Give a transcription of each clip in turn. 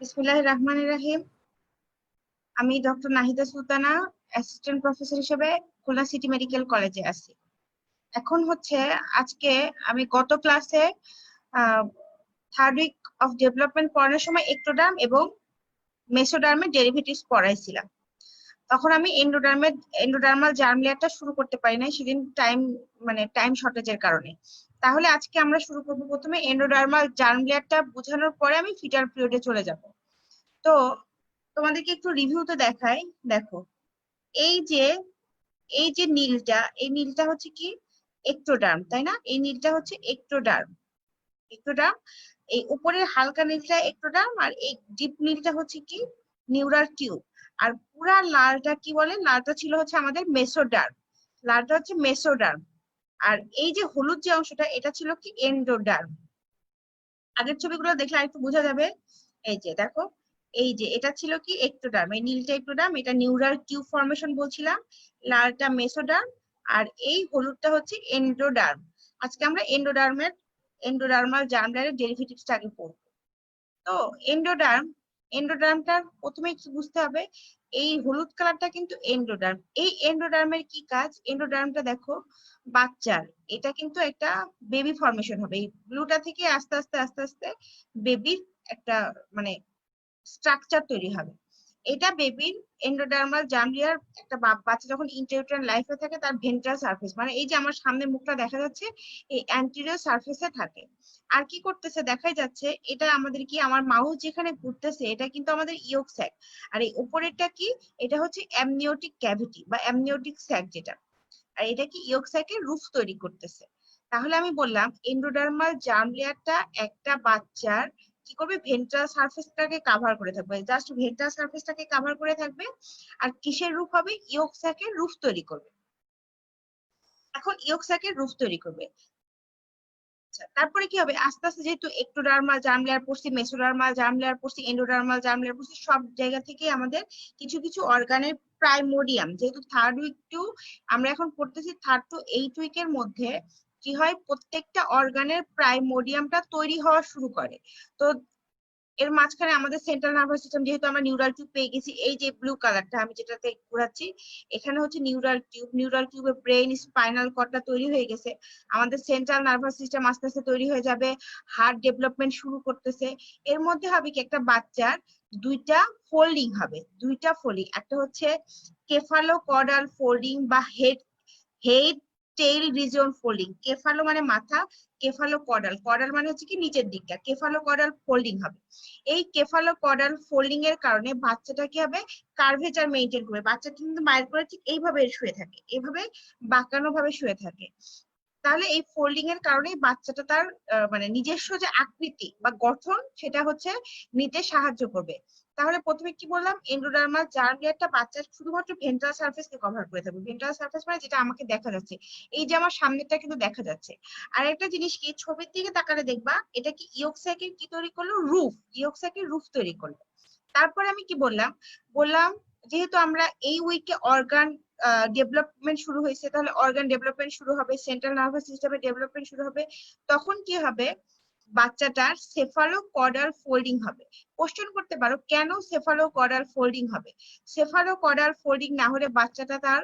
বিসমিল্লাহির রহমানির রহিম। আমি doctor Nahida Sultana, assistant professor হিসেবে খুলনা সিটি মেডিকেল কলেজে আছি। এখন হচ্ছে আজকে আমি গত ক্লাসে থার্ড উইক অফ ডেভেলপমেন্ট পড়ানোর সময় এক্টোডার্ম এবং মেসোডার্মের ডেরিভেটিভস পড়াইছিলাম। তখন আমি এন্ডোডার্মাল জার্ম লেয়ারটা শুরু করতে পারি নাই, সেদিন টাইম শর্টেজের কারণে। তাহলে আজকে আমরা শুরু করবো প্রথমে এন্ডোডার্মাল জার্ম লেয়ারটা বোঝানোর পরে আমি ফিটার পিরিয়ডে চলে যাব। তো তোমাদেরকে একটু রিভিউতে দেখাই। দেখো, এই যে এই যে নীলটা, এই নীলটা হচ্ছে কি এক্টোডার্ম, তাই না? এই নীলটা হচ্ছে এক্টোডার্ম। এক্টোডার্ম, এই উপরের হালকা নীলটা এক্টোডার্ম, আর এই ডিপ নীলটা হচ্ছে কি নিউরাল টিউব। আর পুরা লালটা কি বলে? লালটা ছিল হচ্ছে আমাদের মেসোডার্ম। লালটা হচ্ছে মেসোডার্ম। আর এই যে হলুদ যে অংশটা, এটা ছিল কি এন্ডোডার্ম। আগের ছবিগুলো দেখলে আরেকটু বোঝা যাবে। এই যে দেখো, এই যে এটা ছিল কি এক্টোডার্ম, এই নীলটা এক্টোডার্ম, এটা নিউরাল টিউব ফর্মেশন বলছিলাম, লালটা মেসোডার্ম, আর এই হলুদটা হচ্ছে এন্ডোডার্ম। আজকে আমরা এন্ডোডার্মাল জার্ম লেয়ারের ডেরিভেটিভসটা আগে পড়বো। তো এন্ডোডার্মটা প্রথমে কি বুঝতে হবে, এই হলুদ কালারটা কিন্তু এন্ডোডার্ম। এই এন্ডোডার্মের কি কাজ? এন্ডোডার্মটা দেখো বাচ্চার, এটা কিন্তু একটা বেবি ফর্মেশন হবে। এই ব্লুটা থেকে আস্তে আস্তে আস্তে আস্তে বেবির একটা মানে স্ট্রাকচার তৈরি হবে। এটা বেবির এন্ডোডার্মাল জার্ম লেয়ার। একটা বাচ্চা যখন ইন্ট্রাউটেরাইন লাইফে থাকে, তার ভেন্ট্রাল সারফেস, মানে এই যে আমার সামনে মুখটা দেখা যাচ্ছে, এই অ্যান্টেরিয়র সারফেসে থাকে। আর কি করতেছে দেখাই যাচ্ছে, এটা আমাদের কি, আমার মাউস যেখানে ঘুরতেছে এটা কিন্তু আমাদের ইয়ক স্যাক। আর এই উপরেরটা কি, এটা হচ্ছে অ্যামনিওটিক ক্যাভিটি বা অ্যামনিওটিক স্যাক যেটা। আর এটা কি ইয়ক স্যাকের রুফ তৈরি করতেছে। তাহলে আমি বললাম এন্ডোডার্মাল জার্ম লেয়ারটা একটা বাচ্চার কি করবে, ভেন্ট্রাল সারফেসটাকে কভার করে থাকবে, জাস্ট ভেন্ট্রাল সারফেসটাকে কভার করে থাকবে। আর কিসের রূপ হবে? ইয়ক স্যাকের রূপ তৈরি করবে। এখন ইয়ক স্যাকের রূপ তৈরি করবে। আচ্ছা, তারপরে কি হবে? আস্তে আস্তে যেহেতু এক্টোডার্মাল জার্ম লেয়ার পড়ছি, মেসোডার্মাল জার্ম লেয়ার পড়ছি, এন্ডোডার্মাল জার্ম লেয়ার পড়ছি, সব জায়গা থেকে আমাদের কিছু কিছু অর্গানের প্রাইমোডিয়াম, যেহেতু থার্ড উইক টু আমরা এখন পড়তেছি, 3rd to 8 উইকের মধ্যে কি হয়, প্রত্যেকটা অর্গানের প্রাইমোডিয়ামটা তৈরি হওয়া শুরু করে। তো এর মাঝখানে আমাদের সেন্ট্রাল নার্ভাস সিস্টেম, যেহেতু আমরা নিউরাল টিউব পেয়ে গেছি, এই যে ব্লু কালারটা আমি যেটাতে ঘোরাচ্ছি, এখানে হচ্ছে নিউরাল টিউব। নিউরাল টিউবে ব্রেন, স্পাইনাল কর্ডটা তৈরি হয়ে গেছে। আমাদের সেন্ট্রাল নার্ভাস সিস্টেম আস্তে আস্তে তৈরি হয়ে যাবে, হার্ট ডেভেলপমেন্ট শুরু করতেছে। এর মধ্যে হবে কি, একটা বাচ্চার দুইটা ফোল্ডিং হবে, দুইটা ফোল্ডিং। একটা হচ্ছে কেফালোকর্ডাল ফোল্ডিং বা head head tail region folding. Cephalo মানে মাথা, কেফালোকর্ডাল, কর্ডাল মানে হচ্ছে কি নিচের দিকটা, কেফালোকর্ডাল ফোল্ডিং হবে। এই কেফালোকর্ডাল ফোল্ডিং এর কারণে বাচ্চাটা কি হবে, কার্ভেচার মেইনটেইন করবে। বাচ্চা কিন্তু মায়ের করে ঠিক এইভাবে শুয়ে থাকে, এইভাবে বাঁকানো ভাবে শুয়ে থাকে। তাহলে এই ফোল্ডিং এর কারণে বাচ্চাটা তার নিজস্ব যে আকৃতি বা গঠন, সেটা হচ্ছে নিতে সাহায্য করবে। তাহলে প্রথমে কি বললাম, এন্ডোডার্মাল জার্ম লেয়ারটা বাচ্চার শুধুমাত্র ভেন্ট্রাল সারফেস কে কভার করে থাকবে। ভেন্ট্রাল সারফেস মানে যেটা আমাকে দেখা যাচ্ছে, এই যে আমার সামনেটা কিন্তু দেখা যাচ্ছে। আর একটা জিনিস কি, ছবির দিকে তাকালে দেখবা, এটা কি ইয়ক স্যাকের কি তৈরি করলো? রুফ। ইয়ক স্যাকের রুফ তৈরি করলো। তারপরে আমি কি বললাম, বললাম যেহেতু আমরা এই উইকে অর্গান ডেভেলপমেন্ট শুরু হয়েছে, তাহলে অর্গান ডেভেলপমেন্ট শুরু হবে, সেন্ট্রাল নার্ভাস সিস্টেমের ডেভেলপমেন্ট শুরু হবে। তখন কি হবে, বাচ্চাটার সেফালোকর্ডাল ফোল্ডিং হবে। কোশ্চেন করতে পারো কেন সেফালোকর্ডাল ফোল্ডিং হবে? সেফালোকর্ডাল ফোল্ডিং না হলে বাচ্চাটা তার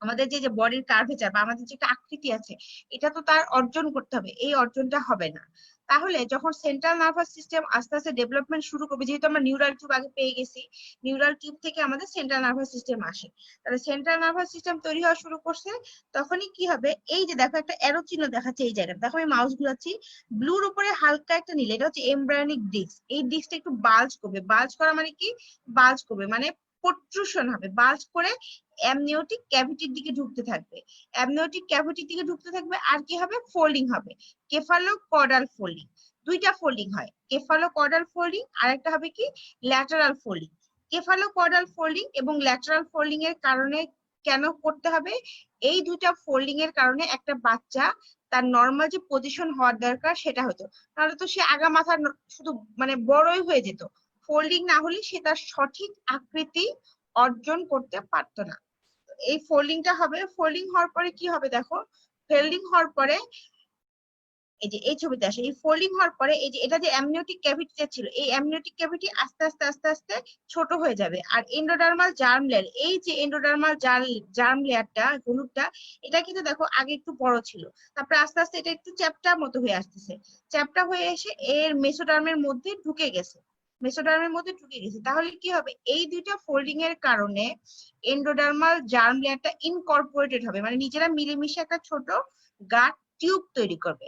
আমাদের যে যে বডির কার্ভেচার বা আমাদের যে একটা আকৃতি আছে, এটা তো তার অর্জন করতে হবে, এই অর্জনটা হবে না। তাহলে যখন সেন্ট্রাল নার্ভাস সিস্টেম আস্তে আস্তে ডেভেলপমেন্ট শুরু করবে, যেহেতু আমরা নিউরাল টিউব আগে পেয়ে গেছি, নিউরাল টিউব থেকে আমাদের সেন্ট্রাল নার্ভাস সিস্টেম আসে, তাহলে সেন্ট্রাল নার্ভাস সিস্টেম তৈরি হওয়া শুরু করছে। তখনই কি হবে, এই যে দেখো একটা অ্যারো চিহ্ন দেখাচ্ছে এই জায়গায়, দেখো আমি মাউস ঘুরাচ্ছি, ব্লুর উপরে হালকা একটা নীল, এটা হচ্ছে এমব্রায়োনিক ডিস্ক। এই ডিস্কটা একটু বাল্জ করবে। বাল্জ করা মানে কি? বাল্জ করবে মানে প্রোট্রুশন হবে, বাল্জ করে অ্যামনিওটিক ক্যাভিটির দিকে ঢুকতে থাকবে। অ্যামনিওটিক ক্যাভিটির দিকে ঢুকতে থাকবে। আর কি হবে? ফোল্ডিং হবে, কেফালোকর্ডাল ফোল্ডিং। দুইটা ফোল্ডিং হয়, কেফালোকর্ডাল ফোল্ডিং, আর একটা হবে কি ল্যাটারাল ফোল্ডিং। কেফালোকর্ডাল ফোল্ডিং এবং ল্যাটারাল ফোল্ডিং এর কারণে কেন করতে হবে? এই দুইটা ফোল্ডিং এর কারণে একটা বাচ্চা তার নর্মাল যে পজিশন হওয়ার দরকার সেটা হতো, তাহলে তো সে আগা মাথা শুধু বড়ই হয়ে যেত। ফোল্ডিং না হলে সে তার সঠিক আকৃতি অর্জন করতে পারতো না। এই ফোল্ডিংটা হবে। ফোল্ডিং হওয়ার পরে কি হবে দেখো, ফোল্ডিং হওয়ার পরে এই যে এই ছবিতে আসে, এই ফোল্ডিং হওয়ার পরে এই যে এটা যে অ্যামনিওটিক ক্যাভিটিটা ছিল, এই অ্যামনিওটিক ক্যাভিটি আস্তে আস্তে আস্তে আস্তে ছোট হয়ে যাবে। আর এন্ডোডার্মাল জার্ম লেয়ার, এই যে এন্ডোডার্মাল জার্ম লেয়ারটা হলুদটা, এটা কিন্তু দেখো আগে একটু বড় ছিল, তারপরে আস্তে আস্তে এটা একটু চ্যাপ্টা মতো হয়ে আসতেছে, চ্যাপ্টা হয়ে এসে এর মেসোডার্মের মধ্যে ঢুকে গেছে, মেসোডার্মের মধ্যে ঢুকে গেছে। তাহলে কি হবে, এই দুইটা ফোল্ডিং এর কারণে এন্ডোডার্মাল জার্ম লেয়ারটা ইনকর্পোরেটেড হবে, মানে নিজেরা মিলেমিশে একটা ছোট গাট টিউব তৈরি করবে।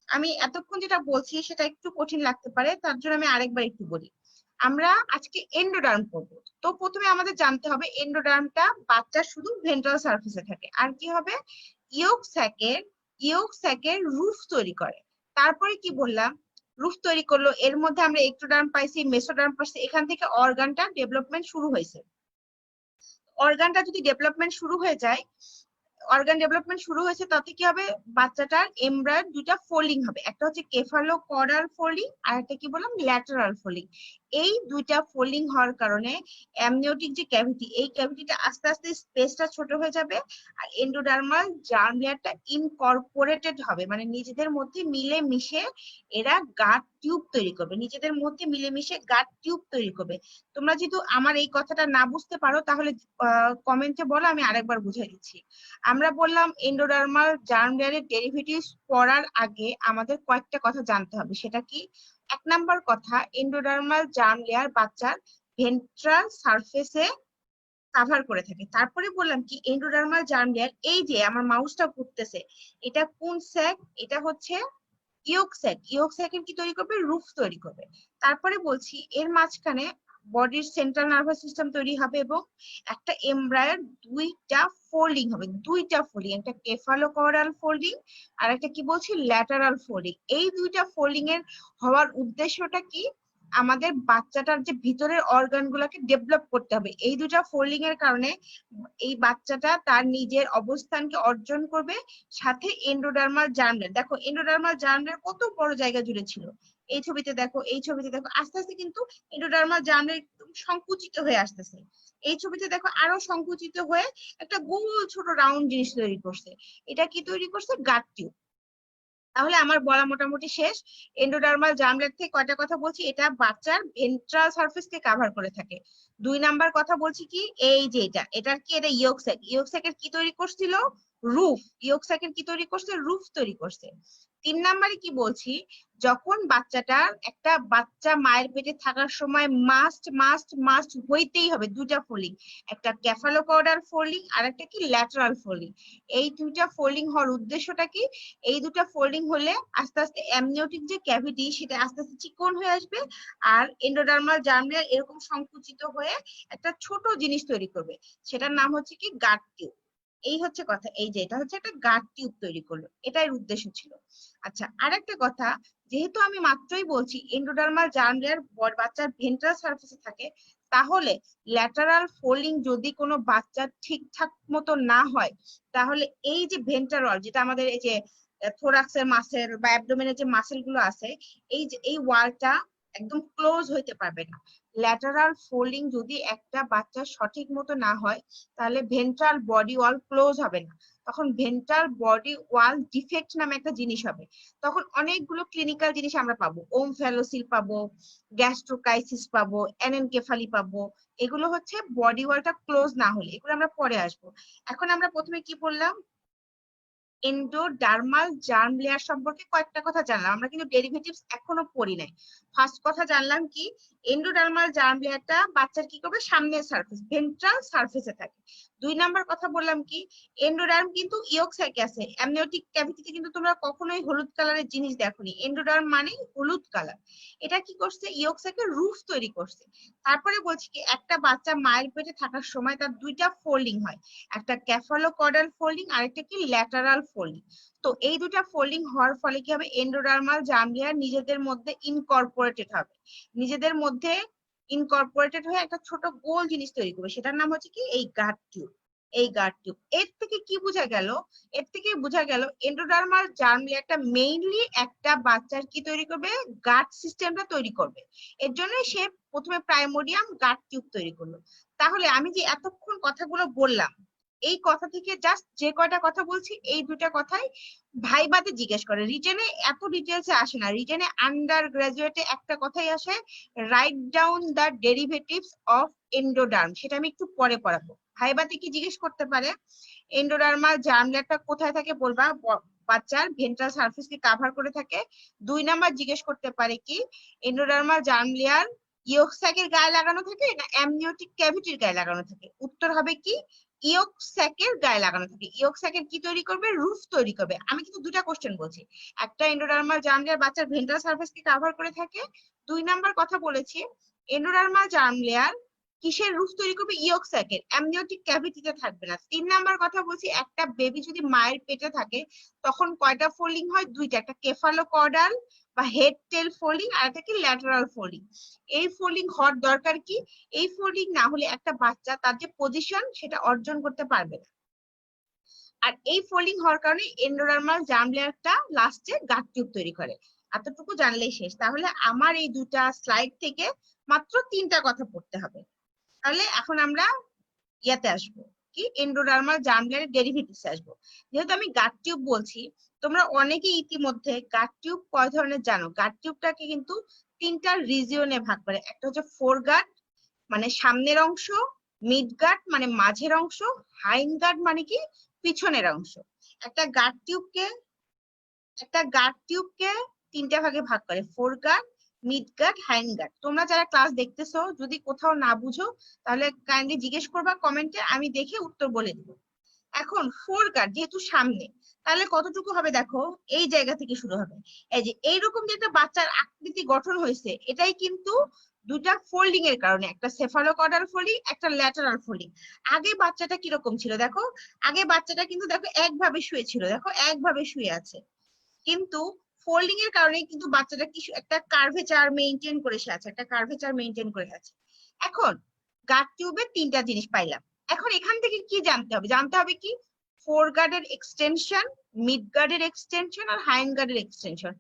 আমি এতক্ষণ যেটা বলছি সেটা একটু কঠিন লাগতে পারে, তার জন্য আমি আরেকবার একটু বলি। আমরা আজকে এন্ডোডার্ম পড়বো, তো প্রথমে আমাদের জানতে হবে এন্ডোডার্মটা বাচ্চার শুধু ভেন্ট্রাল সারফেসে থাকে, আর কি হবে, ইয়ক স্যাকের রুফ তৈরি করে। তারপরে কি বললাম, রুফ তৈরি করলো, এর মধ্যে আমরা এক্টোডার্ম পাইছি, মেসোডার্ম পাইছি, এখান থেকে অর্গানটা ডেভেলপমেন্ট শুরু হয়েছে। অর্গানটা যদি ডেভেলপমেন্ট শুরু হয়ে যায়, অর্গান ডেভেলপমেন্ট শুরু হয়েছে, তাতে কি হবে, বাচ্চাটার এমব্রায়োর দুইটা ফোল্ডিং হবে, একটা হচ্ছে কেফালোকর্ডাল ফোল্ডিং আর একটা কি বললাম ল্যাটারাল ফোল্ডিং। এই দুইটা ফোল্ডিং হওয়ার কারণে অ্যামনিওটিক যে ক্যাভিটি, এই ক্যাভিটিটা আস্তে আস্তে স্পেসটা ছোট হয়ে যাবে, আর এন্ডোডার্মাল জার্ম লেয়ারটা ইনকর্পোরেটেড হবে, মানে নিজেদের মধ্যে মিলে মিশে এরা গাট টিউব তৈরি করবে, নিজেদের মধ্যে মিলে মিশে গাট টিউব তৈরি করবে। তোমরা যেহেতু আমার এই কথাটা না বুঝতে পারো, তাহলে কমেন্টে বলো, আমি আরেকবার বুঝিয়ে দিচ্ছি। আমরা বললাম এন্ডোডার্মাল জার্ম লেয়ারের ডেরিভেটিভস পড়ার আগে আমাদের কয়েকটা কথা জানতে হবে, সেটা কি, এক নাম্বার কথা, এন্ডোডার্মাল জার্ম লেয়ার বাচ্চার ভেন্ট্রাল সারফেসে কভার করে থাকে। তারপরে বললাম কি, এন্ডোডার্মাল জার্ম লেয়ার, এই যে আমার মাউসটা ঘুরতেছে, এটা কোন স্যাক, এটা হচ্ছে ইয়ক স্যাকের কি তৈরি করবে, রুফ তৈরি করবে। তারপরে বলছি এর মাঝখানে বডির সেন্ট্রাল নার্ভাস সিস্টেম তৈরি হবে, এবং একটা এমব্রায়োর দুইটা ফোল্ডিং হবে, দুইটা ফোল্ডিং, একটা কেফালোকর্ডাল ফোল্ডিং আর একটা কি বলছি ল্যাটারাল ফোল্ডিং। এই দুইটা ফোল্ডিং এর হওয়ার উদ্দেশ্যটা কি, আমাদের বাচ্চাটার যে ভিতরের অর্গান গুলাকে ডেভেলপ করতে হবে। এই দুইটা ফোল্ডিং এর কারণে এই বাচ্চাটা তার নিজের অবস্থানকে অর্জন করবে, সাথে এন্ডোডার্মাল জার্ম লেয়ার, দেখো এন্ডোডার্মাল জার্ম লেয়ার কত বড় জায়গা জুড়ে ছিল, এই ছবিতে দেখো, এই ছবিতে দেখো, আস্তে আস্তে কিন্তু এন্ডোডার্মাল জার্ম লেয়ার সংকুচিত হয়ে আসতেছে। এই ছবিতে দেখো আরো সংকুচিত হয়ে একটা গোল ছোট রাউন্ড জিনিস তৈরি করছে, এটা কি তৈরি করছে, গাট টিউব। তাহলে আমার বলা মোটামুটি শেষ। এন্ডোডার্মাল জার্ম লেয়ার থেকে কয়টা কথা বলছি, এটা বাচ্চার ভেন্ট্রাল সারফেস কে কভার করে থাকে। দুই নাম্বার কথা বলছি কি, এই যে এটার কি, এটা ইয়ক স্যাক, ইয়ক স্যাকের কি তৈরি করছিল, রুফ, ইয়ক স্যাকের কি তৈরি করছে, রুফ তৈরি করছে। তিন নাম্বারে কি বলছি, যখন বাচ্চাটার, একটা বাচ্চা মায়ের পেটে থাকার সময় মাস্ট মাস্ট মাস্ট হইতেই হবে দুইটা ফোল্ডিং, একটা ক্যাফালোকর্ডাল ফোল্ডিং আর একটা কি ল্যাটারাল ফোল্ডিং। এই দুইটা ফোল্ডিং হওয়ার উদ্দেশ্যটা কি, এই দুটা ফোল্ডিং হলে আস্তে আস্তে অ্যামনিওটিক যে ক্যাভিটি সেটা আস্তে আস্তে চিকন হয়ে আসবে, আর এন্ডোডার্মাল জার্ম লেয়ার এরকম সংকুচিত হয়ে একটা ছোট জিনিস তৈরি করবে, সেটার নাম হচ্ছে কি গাট টিউব। এই হচ্ছে কথা, এই যে এটা হচ্ছে একটা গাট টিউব তৈরি করলো, এটাই উদ্দেশ্য ছিল। আচ্ছা, আরেকটা কথা, যেহেতু আমি মাত্রই বলছি এন্ডোডার্মাল জার্ম লেয়ার বাচ্চার ভেন্ট্রাল সারফেসে থাকে, তাহলে ল্যাটারাল ফোল্ডিং যদি কোনো বাচ্চার ঠিকঠাক মতো না হয়, তাহলে এই যে ভেন্ট্রাল, যেটা আমাদের এই যে থোরাক্সের মাসেল বা অ্যাবডোমেনের যে মাসেল গুলো আছে, এই যে এই ওয়ালটা একদম ক্লোজ হইতে পারবে না। ল্যাটারাল ফোল্ডিং যদি একটা বাচ্চার সঠিক মতো না হয়, তাহলে ভেন্ট্রাল বডি ওয়াল ক্লোজ হবে না, তখন ভেন্ট্রাল বডি ওয়াল ডিফেক্ট নামে একটা জিনিস হবে। তখন অনেকগুলো ক্লিনিক্যাল জিনিস আমরা পাবো, ওমফ্যালোসিল পাবো, গ্যাস্ট্রোকাইসিস পাবো, অ্যানেনকেফালি পাবো। এগুলো হচ্ছে বডি ওয়ালটা ক্লোজ না হলে, এগুলো আমরা পরে আসবো। এখন আমরা প্রথমে কি বললাম, এন্ডোডার্মাল জার্ম লেয়ার সম্পর্কে কয়েকটা কথা জানলাম, আমরা কিন্তু ডেরিভেটিভস এখনো পড়ি নাই। ফার্স্ট কথা জানলাম কি, এন্ডোডার্মাল জার্ম লেয়ারটা বাচ্চার কি করবে, সামনের সারফেস ভেন্ট্রাল সারফেসে থাকে। দুই নাম্বার কথা বললাম কি, এন্ডোডার্ম কিন্তু ইয়ক স্যাকে আছে, অ্যামনিওটিক ক্যাভিটিতে কিন্তু তোমরা কখনোই হলুদ কালারের জিনিস দেখোনি, এন্ডোডার্ম মানে হলুদ কালার। এটা কি করছে, ইয়ক স্যাকের রুফ তৈরি করছে। তারপরে বলছি কি, একটা বাচ্চা মায়ের পেটে থাকার সময় তার দুইটা ফোল্ডিং হয়, একটা ক্যাফালোকর্ডাল ফোল্ডিং আর একটা কি ল্যাটারাল ফোল্ডিং। তো এই দুটা ফোল্ডিং হওয়ার ফলে কি হবে, এন্ডোডার্মাল জার্ম লেয়ার নিজেদের মধ্যে ইনকর্পোরেটেড হবে, নিজেদের মধ্যে ইনকর্পোরেটেড হয়ে একটা ছোট গোল জিনিস তৈরি করবে, সেটার নাম হচ্ছে কি এই গাট টিউব। এই গাট টিউব, এর থেকে কি বোঝা গেল, এর থেকে বোঝা গেল এন্ডোডার্মাল জার্ম লেয়ারটা মেইনলি একটা বাচ্চার কি তৈরি করবে, গাট সিস্টেমটা তৈরি করবে। এর জন্য সে প্রথমে প্রাইমোডিয়াম গাট টিউব তৈরি করলো। তাহলে আমি যে এতক্ষণ কথাগুলো বললাম, এই কথা থেকে জাস্ট যে কয়টা কথা বলছি এই দুটা কথাই ভাইবাতে জিজ্ঞেস করে, রিটেনে এত ডিটেলসে আসে না। রিটেনে আন্ডার গ্রাজুয়েটে একটা কথাই আসে, write down the derivatives of endoderm, সেটা আমি একটু পরে পড়াবো। ভাইবাতে কি জিজ্ঞেস করতে পারে, এন্ডোডার্মাল জার্ম লেয়ারটা কোথায় থাকে বলবা, বাচ্চার ভেন্ট্রাল সারফেসকে কভার করে থাকে। 2 নাম্বার জিজ্ঞেস করতে পারে কি, এন্ডোডার্মাল জার্ম লেয়ার ইয়ক স্যাকের গায়ে লাগানো থাকে না অ্যামনিওটিক ক্যাভিটির গায়ে লাগানো থাকে? উত্তর হবে কি, ইয়ক স্যাকের গায়ে লাগানো থাকে। ইয়ক স্যাকের কি তৈরি করবে, রুফ তৈরি করবে। আমি কিন্তু দুটা কোশ্চেন বলছি, একটা এন্ডোডার্মাল জার্ম লেয়ার বাচ্চার ভেন্ট্রাল সারফেসকে কভার করে থাকে, 2 নাম্বার কথা বলেছি এন্ডোডার্মাল জার্ম লেয়ার কিসের রুফ তৈরি করবে, ইয়ক স্যাকের, অ্যামনিওটিক ক্যাভিটিতে থাকবে না। 3 নাম্বার কথা বলছি, একটা বেবি যদি মায়ের পেটে থাকে তখন কয়টা ফোল্ডিং হয়, দুইটা, একটা কেফালোকর্ডাল বা হেড টেল ফোল্ডিং আর একটা কি ল্যাটারাল ফোল্ডিং। এই ফোল্ডিং হওয়ার দরকার কি, এই ফোল্ডিং না হলে একটা বাচ্চা তার যে পজিশন সেটা অর্জন করতে পারবে না। আর এই ফোল্ডিং হওয়ার কারণে এন্ডোডার্মাল জার্ম লেয়ারটা লাস্টে গাট টিউব তৈরি করে। এতটুকু জানলেই শেষ। তাহলে আমার এই দুটা স্লাইড থেকে মাত্র 3টা কথা পড়তে হবে। তাহলে এখন আমরা ইয়াতে আসবো, কি এন্ডোডার্মাল জার্ম লেয়ারের ডেরিভেটিভস আসবো। যেহেতু আমি গাট টিউব বলছি, তোমরা অনেকেই ইতিমধ্যে গাট টিউব কয় ধরনের জানো। গাট টিউবটাকে কিন্তু 3টা রিজিয়নে ভাগ করে, একটা হচ্ছে ফোর গাট মানে সামনের অংশ, মিড গাট মানে মাঝের অংশ, হাইন্ড গাট মানে কি পিছনের অংশ। একটা গাট টিউবকে 3টা ভাগে ভাগ করে, ফোর গাট, মিড গাট, হাইন্ড গাট। তোমরা যারা ক্লাস দেখতেছো যদি কোথাও না বুঝো তাহলে কাইন্ডলি জিজ্ঞেস করবা কমেন্টে, আমি দেখে উত্তর বলে দিব। এখন ফোর গাট যেহেতু সামনে, তাহলে কতটুকু হবে দেখো, এই জায়গা থেকে শুরু হবে। এই যে এইরকম যে একটা বাচ্চার আকৃতি গঠন হয়েছে, এটাই কিন্তু দুটা ফোল্ডিং এর কারণে, একটা সেফালোকর্ডাল ফোল্ডিং, একটা ল্যাটারাল ফোল্ডিং। আগে বাচ্চাটা কিরকম ছিল দেখো, আগে বাচ্চাটা কিন্তু দেখো একভাবে শুয়ে ছিল, দেখো একভাবে শুয়ে আছে, কিন্তু ফোল্ডিং এর কারণে কিন্তু বাচ্চাটা কি একটা কার্ভেচার মেইনটেইন করে সে আছে, একটা কার্ভেচার মেইনটেইন করে আছে। এখন গাট টিউবের 3টা জিনিস পাইলাম। এখন এখান থেকে কি জানতে হবে, জানতে হবে কি ফোর গার্ডের এক্সটেনশন, মিড গার্ডের এক্সটেনশন আর হাইন্ড গার্ডের এক্সটেনশন।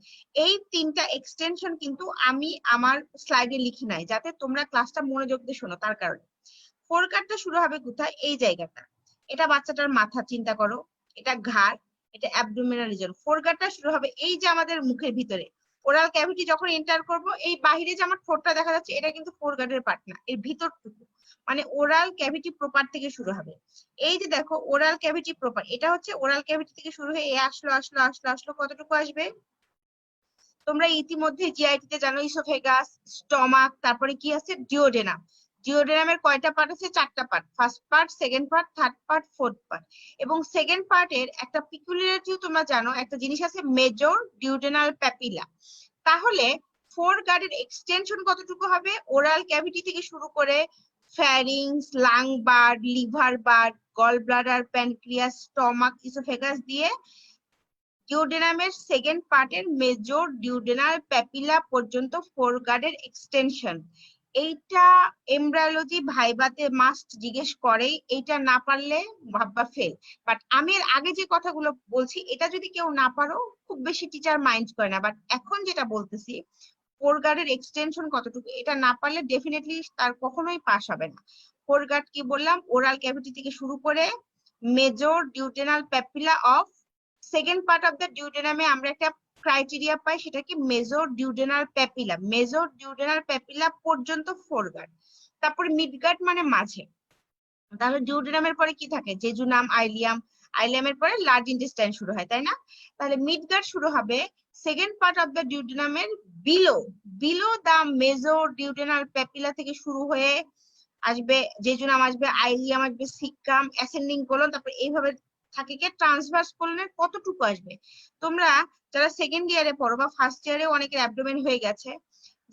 এই 3টা এক্সটেনশন কিন্তু আমি আমার স্লাইডে লিখি নাই, যাতে তোমরা ক্লাসটা মনোযোগ দিয়ে শোনো। তার কারণে ফোর গার্ডটা শুরু হবে কোথায়, এই জায়গাটা, এটা বাচ্চাটার মাথা, চিন্তা করো, এটা ঘাড়, এটা অ্যাবডোমিনাল রিজন। ফোরগাটটা শুরু হবে এই যে আমাদের মুখের ভিতরে, ওরাল ক্যাভিটি যখন এন্টার করব, এই বাহিরে যে আমার ঠোঁটটা দেখা যাচ্ছে এটা কিন্তু ফোরগাটের পার্ট না, এর ভিতরটুকু মানে ওরাল ক্যাভিটি প্রপার থেকে শুরু হবে। এই যে দেখো ওরাল ক্যাভিটি প্রপার, এটা হচ্ছে ওরাল ক্যাভিটি থেকে শুরু হয়ে আসলো আসলো আসলো আসলো, কতটুকু আসবে তোমরা ইতিমধ্যে জিআইটি তে জানো, ইসোফেগাস, স্টমাক, তারপরে কি আছে ডিওডেনাম। ডিওডেনামের কয়টা পার্ট আছে, 4টা part, first part, second part, third part, fourth part. এবং সেকেন্ড পার্টের একটা পিকুলিয়ারিটিও তোমরা জানো, একটা জিনিস আছে মেজর ডিওডেনাল প্যাপিলা। তাহলে ফোর গার্ডের এক্সটেনশন কতটুকু হবে, ওরাল ক্যাভিটি থেকে শুরু করে pharynx, lung bud, liver bud, gall bladder, pancreas, stomach, oesophagus দিয়ে ডিউডেনামের সেকেন্ড পার্টের মেজর ডিউডেনাল প্যাপিলা পর্যন্ত ফোর গার্ডের এক্সটেনশন। এইটা এমব্রায়োলজি ভাইবাতে মাস্ট জিজ্ঞেস করে, এইটা না পারলে ভাববা ফেল। বাট আমি এর আগে যে কথাগুলো বলছি এটা যদি কেউ না পারো, খুব বেশি টিচার মাইন্ড করে না। বাট এখন যেটা বলতেছি ফোর গার্ডের এক্সটেনশন কতটুকু, এটা না পারলে ডেফিনেটলি তার কখনোই পাস হবে না। ফোর গার্ড কি বললাম, ওরাল ক্যাভিটি থেকে শুরু করে major duodenal papilla of second part of the ডিউডেনামে আমরা একটা ক্রাইটেরিয়া পাই, সেটা কি major duodenal papilla, major duodenal papilla পর্যন্ত ফোর গার্ড। তারপরে মিড গার্ড মানে মাঝে। তাহলে ডিউডেনামের পরে কি থাকে, জেজুনাম, আইলিয়াম, আইলিয়ামের পরে লার্জ ইন্টেস্টাইন শুরু হয়, তাই না? তাহলে মিড গার্ড শুরু হবে সেকেন্ড পার্ট অফ দ্য ডিউডেনামের below, below the major duodenal papilla থেকে শুরু হয়ে আসবে জেজুনাম, আসবে আইলিয়াম, আসবে সিকাম, অ্যাসেন্ডিং কোলন, তারপর এইভাবে থাকে কি ট্রান্সভার্স কোলনের কতটুকু আসবে। তোমরা যারা সেকেন্ড ইয়ারে পড়ো বা ফার্স্ট ইয়ারে অনেকের অ্যাবডোমেন হয়ে গেছে,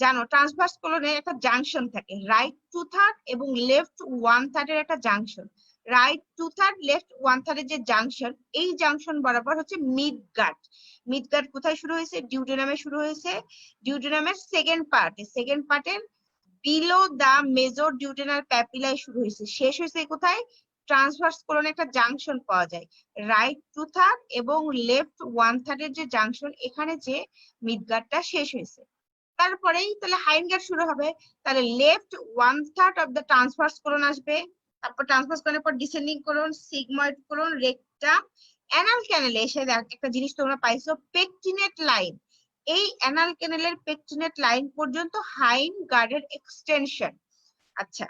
জানো ট্রান্সভার্স কোলনে একটা জাংশন থাকে, রাইট 2/3 এবং লেফট 1/3 এর একটা জাংশন। রাইট 2/3 লেফট 1/3 এর যে জাংশন, এই জাংশন বরাবর হচ্ছে মিড গার্ড। মিড গার্ড কোথায় শুরু হয়েছে, ডিউডেনামে শুরু হয়েছে, ডিউডেনামের সেকেন্ড পার্টে, সেকেন্ড পার্টের বিলো দা মেজর ডিউডেনাল প্যাপিলায় শুরু হয়েছে, শেষ হয়েছে কোথায়, ট্রান্সভার্স কোলনে একটা জাংশন পাওয়া যায়, রাইট 2/3 এবং লেফট 1/3 এর যে জাংশন, এখানে যে মিড গার্ডটা শেষ হয়েছে। তারপরেই তাহলে হাইন্ড গার্ড শুরু হবে, তাহলে left 1/3 of the transverse colon আসবে, তারপর ট্রান্সভার্স কোলনের পর descending colon, sigmoid colon, rectum, anal ক্যানেলে এসে একটা জিনিস তোমরা পাইছো পেকটিনেট লাইন। এই অ্যানাল ক্যানেলের পেকটিনেট লাইন পর্যন্ত হাইন গার্ডের এক্সটেনশন। আচ্ছা,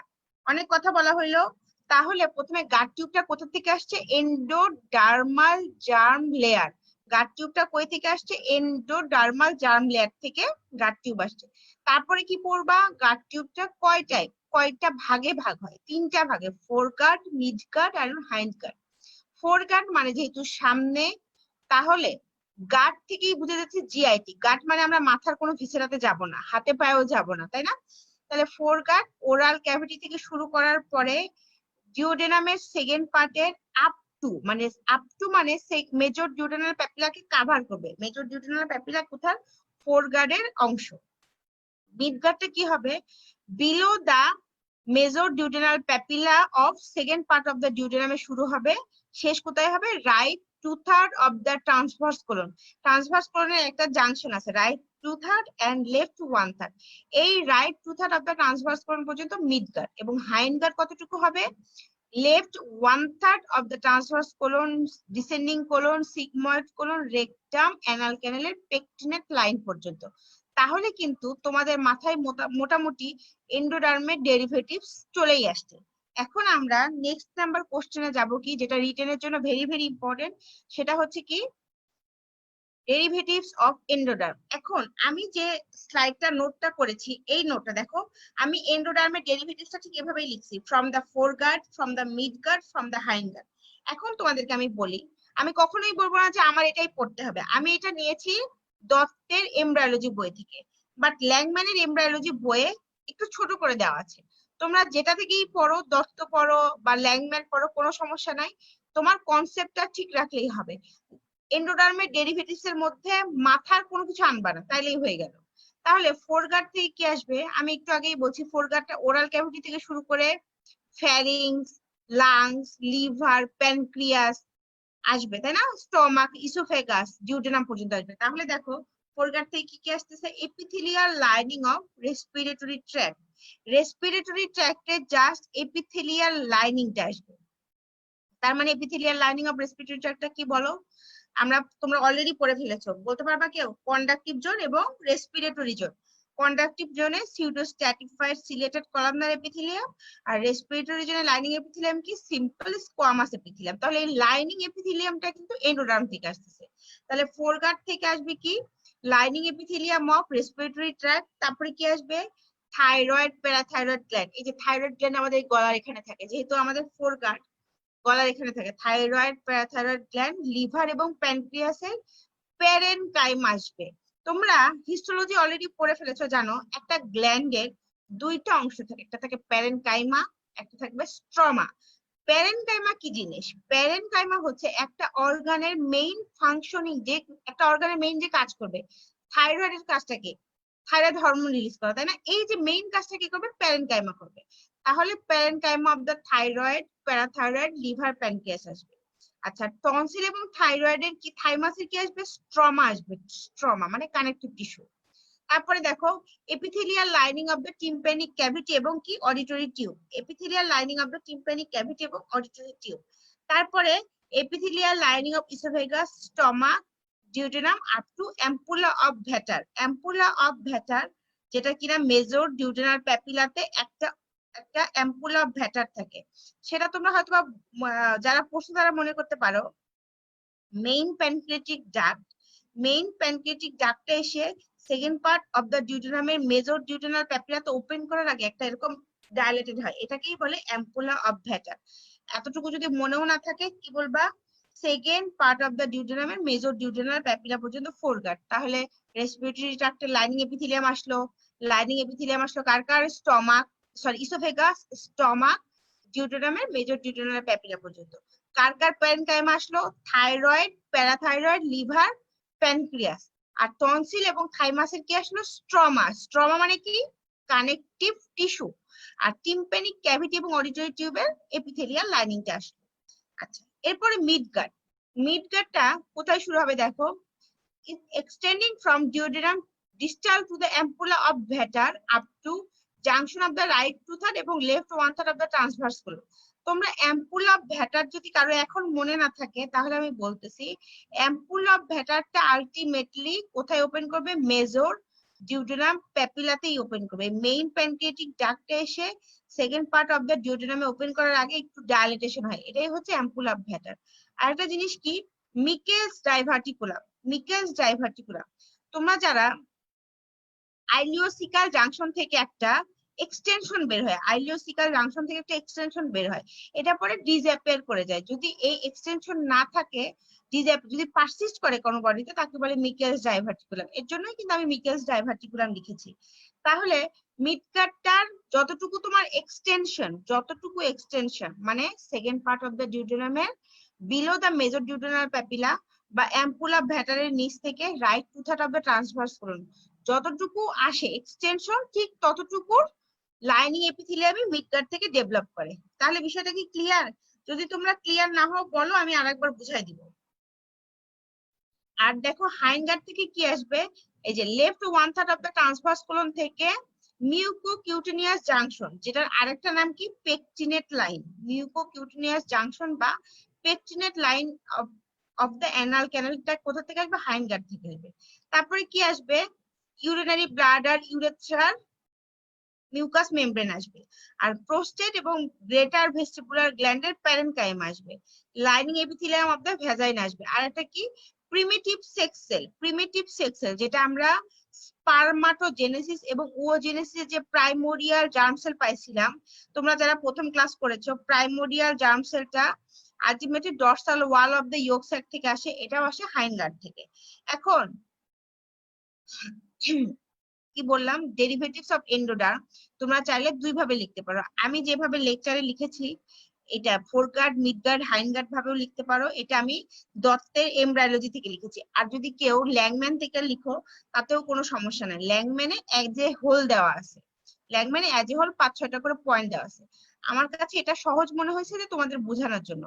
অনেক কথা বলা হইলো, তাহলে প্রথমে গার্ড টিউবটা কোথা থেকে আসছে? Endodermal germ layer. গার্ড টিউবটা কই থেকে আসছে? এন্ডোডার্মাল জার্ম লেয়ার থেকে গার্ড টিউব আসছে। তারপরে কি পড়বা? গার্ড টিউবটা কয়টা ভাগে ভাগ হয়? 3টা ভাগে, ফোর গার্ড, মিড গার্ড আর হাইন্ড গার্ড। ফোর গার্ড মানে যেহেতু সামনে, তাহলে গার্ড থেকেই বুঝে যাচ্ছে জিআইটি। গার্ড মানে আমরা মাথার কোনো ভিসেরাতে যাব না, হাতে পায়েও যাব না, তাই না? তাহলে ফোর গার্ড ওরাল ক্যাভিটি থেকে শুরু করার পরে ডিওডেনামের সেকেন্ড পার্টের আপ টু মানে মেজর ডিওডেনাল প্যাপিলাকে কভার করবে। মেজর ডিওডেনাল প্যাপিলা কোথার? ফোর গার্ডের অংশ। মিড গার্ডটা কি হবে? Below the major duodenal papilla of second part of the ডিউডেনামে শুরু হবে, শেষ কোথায় হবে? Right 2/3 of the transverse colon. Transverse কোলনের একটা জাংশন আছে, রাইট 2/3 এন্ড লেফট 1/3। এই right 2/3 of the transverse colon পর্যন্ত মিড গার্ড। এবং হাইন্ড গার্ড কতটুকু হবে? Left 1/3 of the transverse colon, descending colon, sigmoid colon, rectum, anal ক্যানেলের পেকটিনেট লাইন পর্যন্ত। তাহলে কিন্তু তোমাদের মাথায় মোটামুটি এন্ডোডার্মের ডেরিভেটিভস চলেই আসছে। এখন আমরা নেক্সট নাম্বার কোশ্চেনে যাব কি, যেটা রিটেনের জন্য ভেরি ভেরি ইম্পর্টেন্ট, সেটা হচ্ছে কি ডেরিভেটিভস অফ এন্ডোডার্ম। এখন আমি যে স্লাইডটা নোটটা করেছি, এই নোটটা দেখো, আমি এন্ডোডার্মের ডেরিভেটিভসটা ঠিক এভাবেই লিখছি, from the fore gut, from the mid gut, from the hind gut. এখন তোমাদেরকে আমি বলি, আমি কখনোই বলবো না যে আমার এটাই পড়তে হবে। আমি এটা নিয়েছি দত্তের এমব্রায়োলজি বই থেকে, বাট ল্যাংম্যানের এমব্রায়োলজি বইয়ে একটু ছোট করে দেওয়া আছে। তোমরা যেটা থেকেই পড়ো, দত্ত পড়ো বা ল্যাংম্যান পড়ো, কোনো সমস্যা নাই, তোমার কনসেপ্টটা ঠিক রাখলেই হবে। এন্ডোডার্মের ডেরিভেটিভস এর মধ্যে মাথার কোনো কিছু আনবা না, তাইলেই হয়ে গেল। তাহলে ফোর গার্ড থেকে কি আসবে? আমি একটু আগেই বলছি, ফোর গার্ডটা ওরাল ক্যাভিটি থেকে শুরু করে ফ্যারিংস, লাংস, লিভার, প্যানক্রিয়াস আসবে, তাই না? স্টমাক, ইসোফেগাস, ডিউডেনাম পর্যন্ত আসবে। তাহলে দেখো ফোর গার্ড থেকে কি কি আসতেছে? Epithelial lining of respiratory tract. Respiratory ট্র্যাক্টে জাস্ট এপিথেলিয়াল লাইনিংটা আসবে। তার মানে এপিথেলিয়াল লাইনিং অফ রেসপিরেটরি ট্র্যাক্টটা কি বলো? তোমরা অলরেডি পড়ে ফেলেছো, বলতে পারবা কেউ? কন্ডাকটিভ জোন এবং রেসপিরেটরি জোন। কন্ডাকটিভ জোনে সিউডোস্ট্যাটিফাইড সিলেটেড কলামনার এপিথেলিয়াম, আর রেসপিরেটরি জোনে লাইনিং এপিথেলিয়াম কি? Simple squamous epithelium. তাহলে এই লাইনিং এপিথেলিয়ামটা কিন্তু এন্ডোডার্ম থেকে আসতেছে। তাহলে ফোর গার্ড থেকে আসবে কি? Lining epithelium of respiratory tract. তারপরে কি আসবে? Thyroid, parathyroid gland. এই যে থাইরয়েড গ্ল্যান্ড আমাদের গলার এখানে থাকে, যেহেতু আমাদের ফোর গার্ড, গলার এখানে থাকে। থাইরয়েড, প্যারাথাইরয়েড গ্ল্যান্ড, লিভার এবং প্যানক্রিয়াসের প্যারেনকাইমা আসবে। তোমরা হিস্টোলজি অলরেডি পড়ে ফেলেছো, জানো একটা গ্ল্যান্ডের দুইটা অংশ থাকে, একটা থাকে প্যারেনকাইমা, একটা থাকবে স্ট্রমা। প্যারেনকাইমা কি জিনিস? প্যারেনকাইমা হচ্ছে একটা অর্গানের মেইন ফাংশনিং, যে একটা অর্গানের মেইন যে কাজ করবে। থাইরয়েডের কাজটা কি? থাইরয়েড হরমোন রিলিজ করা, তাই না? এই যে মেইন কাজটা কি করবে? প্যারেনকাইমা করবে। তাহলে parenchyma of the thyroid, parathyroid, liver, pancreas আসবে। আচ্ছা, টনসিল এবং থাইরয়েডের কি, থাইমাসের কি আসবে? স্ট্রমা আসবে। স্ট্রমা মানে কানেকটিভ টিস্যু। তারপরে দেখো epithelial lining of the tympanic cavity এবং কি? Auditory tube. Epithelial lining of the tympanic cavity এবং অডিটরি টিউব। তারপরে epithelial lining of oesophagus, stomach, duodenum up to ampulla of Vater. Ampulla of Vater যেটা কিনা major duodenal প্যাপিলাতে একটা একটা ampulla of ভ্যাটার থাকে। সেটা তোমরা হয়তো যারা পড়ছো তারা মনে করতে পারো main pancreatic duct. Main pancreatic ডাক্টে এসে সেকেন্ড পার্ট অফ দ্য ডিউডেনামের মেজর ডিউডেনাল প্যাপিলাতে ওপেন করার আগে একটা এরকম ডাইলেটেড হয়, এটাকেই বলে অ্যাম্পুলা অফ ভ্যাটার। এতটুকু যদি মনেও না থাকে, কি বলবা? সেকেন্ড পার্ট অফ দ্য ডিউডেনামের মেজর ডিউডেনাল প্যাপিলা পর্যন্ত ফোর গার্ড। তাহলে রেসপিরেটরি ট্র্যাক্টের লাইনিং এপিথেলিয়াম আসলো। লাইনিং এপিথেলিয়াম আসলো কার কার? স্টমাক, সরি ইসোফেগাস, স্টমাক, ডিউডেনামের মেজর ডিউডেনাল প্যাপিলা পর্যন্ত। কার কার প্যারেনকাইমা আসলো? Thyroid, parathyroid, liver, pancreas. আর টনসিল এবং থাইমাসের কি আসলো? স্ট্রমা। স্ট্রমা মানে কি? Connective tissue. আর টিম্প্যানিক ক্যাভিটি এবং অডিটরি টিউবের এপিথেলিয়াল লাইনিংটা আসলো। আচ্ছা, এরপরে মিড গার্ড। মিড গার্ডটা কোথায় শুরু হবে দেখো, extending from duodenum distal to the ampulla of Vater up to junction of the right 2/3 এবং left 1/3 of the transverse colon. তোমরা অ্যাম্পুল অফ ভ্যাটার যদি কারো এখন মনে না থাকে তাহলে আমি বলতেছি, অ্যাম্পুল অফ ভ্যাটারটা আলটিমেটলি কোথায় ওপেন করবে? মেজর ডিউডেনাম প্যাপিলাতেই ওপেন করবে। মেইন প্যানক্রিয়াটিক ডাক্টে এসে সেকেন্ড পার্ট অফ দ্য ডিউডেনামে ওপেন করার আগে একটু ডাইলেটেশন হয়, এটাই হচ্ছে অ্যাম্পুল অফ ভ্যাটার। আরেকটা জিনিস কি? মিকেলস ডাইভার্টিকুলাম। মিকেলস ডাইভার্টিকুলাম, তোমরা যারা আইলিওসিকাল জাংশন থেকে একটা এক্সটেনশন বের হয়, আইলিওসিকাল জাংশন থেকে একটা এক্সটেনশন বের হয়, এটা পরে ডিসঅ্যাপিয়ার করে যায়। যদি এই এক্সটেনশন না থাকে, যদি পারসিস্ট করে কোনো বডিতে, তাকে বলে মিকেলস ডাইভার্টিকুলাম। এর জন্যই কিন্তু আমি মিকেলস ডাইভার্টিকুলাম লিখেছি। তাহলে মিডগার্ডটার যতটুকু তোমার এক্সটেনশন, যতটুকু এক্সটেনশন মানে সেকেন্ড পার্ট অফ দ্য ডিউডেনামের below the major duodenal papilla বা অ্যাম্পুলা ভ্যাটারের নিচ থেকে right 2/3 of the transverse colon যতটুকু আসে এক্সটেনশন, ঠিক ততটুকু লাইনিং এপিথেলিয়ামই মিডগার্ড থেকে ডেভেলপ করে। তাহলে বিষয়টা কি ক্লিয়ার? যদি তোমরা ক্লিয়ার না হও বলো, আমি আরেকবার বুঝাই দিব। আর দেখো হাইন্ডগার্ড থেকে কি আসবে? এই যে left 1/3 of the transverse colon থেকে মিউকোকিউটেনিয়াস জাংশন, যেটার আরেকটা নাম কি? Pectinate line. মিউকোকিউটেনিয়াস জাংশন বা pectinate line of the anal ক্যানালটা কোথা থেকে আসবে? হাইন্ডগার্ড থেকে আসবে। তারপরে কি আসবে? ইউরিনারি ব্লাডার ইউরেথ্রার মিউকাস মেমব্রেন আসবে। আর প্রোস্টেট এবং গ্রেটার ভেস্টিবুলার গ্ল্যান্ডের প্যারেনকাইম আসবে। Lining epithelium of the vagina আসবে। আর একটা কি? Primitive sex cell. Primitive sex cell যেটা আমরা স্পারমাটোজেনেসিস এবং ওওজেনেসিস যে প্রাইমোরিয়াল জার্ম সেল পাইছিলাম, তোমরা যারা প্রথম ক্লাস করেছো, প্রাইমোরিয়াল জার্ম সেলটা ultimately dorsal wall of the yolk sac থেকে আসে, এটাও আসে হাইন্ডগার্ড থেকে। এখন কি বললাম? ডেরিভেটিভস অফ এন্ডোডার্ম তোমরা চাইলে দুই ভাবে লিখতে পারো। আমি যেভাবে লেকচারে লিখেছি, এটা ফোরগার্ড, মিডগার্ড, হাইন্ডগার্ড ভাবেও লিখতে পারো। এটা আমি দত্তের এমব্রায়োলজি থেকে লিখেছি। আর যদি কেউ ল্যাংম্যান থেকে লিখো তাতেও কোনো সমস্যা নাই। ল্যাংম্যানে অ্যাজ এ হোল দেওয়া আছে, ল্যাংম্যানে অ্যাজ এ হোল 5-6টা করে পয়েন্ট দেওয়া আছে। আমার কাছে এটা সহজ মনে হয়েছে যে তোমাদের বোঝানোর জন্য।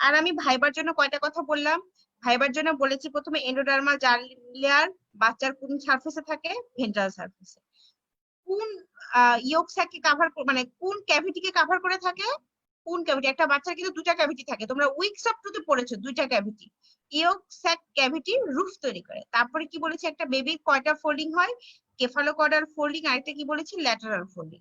আর আমি ভাইবার জন্য কয়টা কথা বললাম? ভাইবার জন্য বলেছি প্রথমে এন্ডোডার্মাল জার্ম লেয়ার বাচ্চার কোন সারফেসে থাকে? ভেন্ট্রাল সারফেসে। কোন ইয়োক স্যাককে কভার মানে কোন ক্যাভিটিকে কভার করে থাকে? কোন ক্যাভিটি? একটা বাচ্চার কিন্তু দুটা ক্যাভিটি থাকে, তোমরা উইকস অফ টুতে পড়েছো, দুইটা cavity. Yolk sac cavity roof তৈরি করে। তারপরে কি বলেছি? একটা বেবির কয়টা ফোল্ডিং হয়? কেফালোকর্ডাল ফোল্ডিং। আরেকটা কি বলেছি? Lateral folding.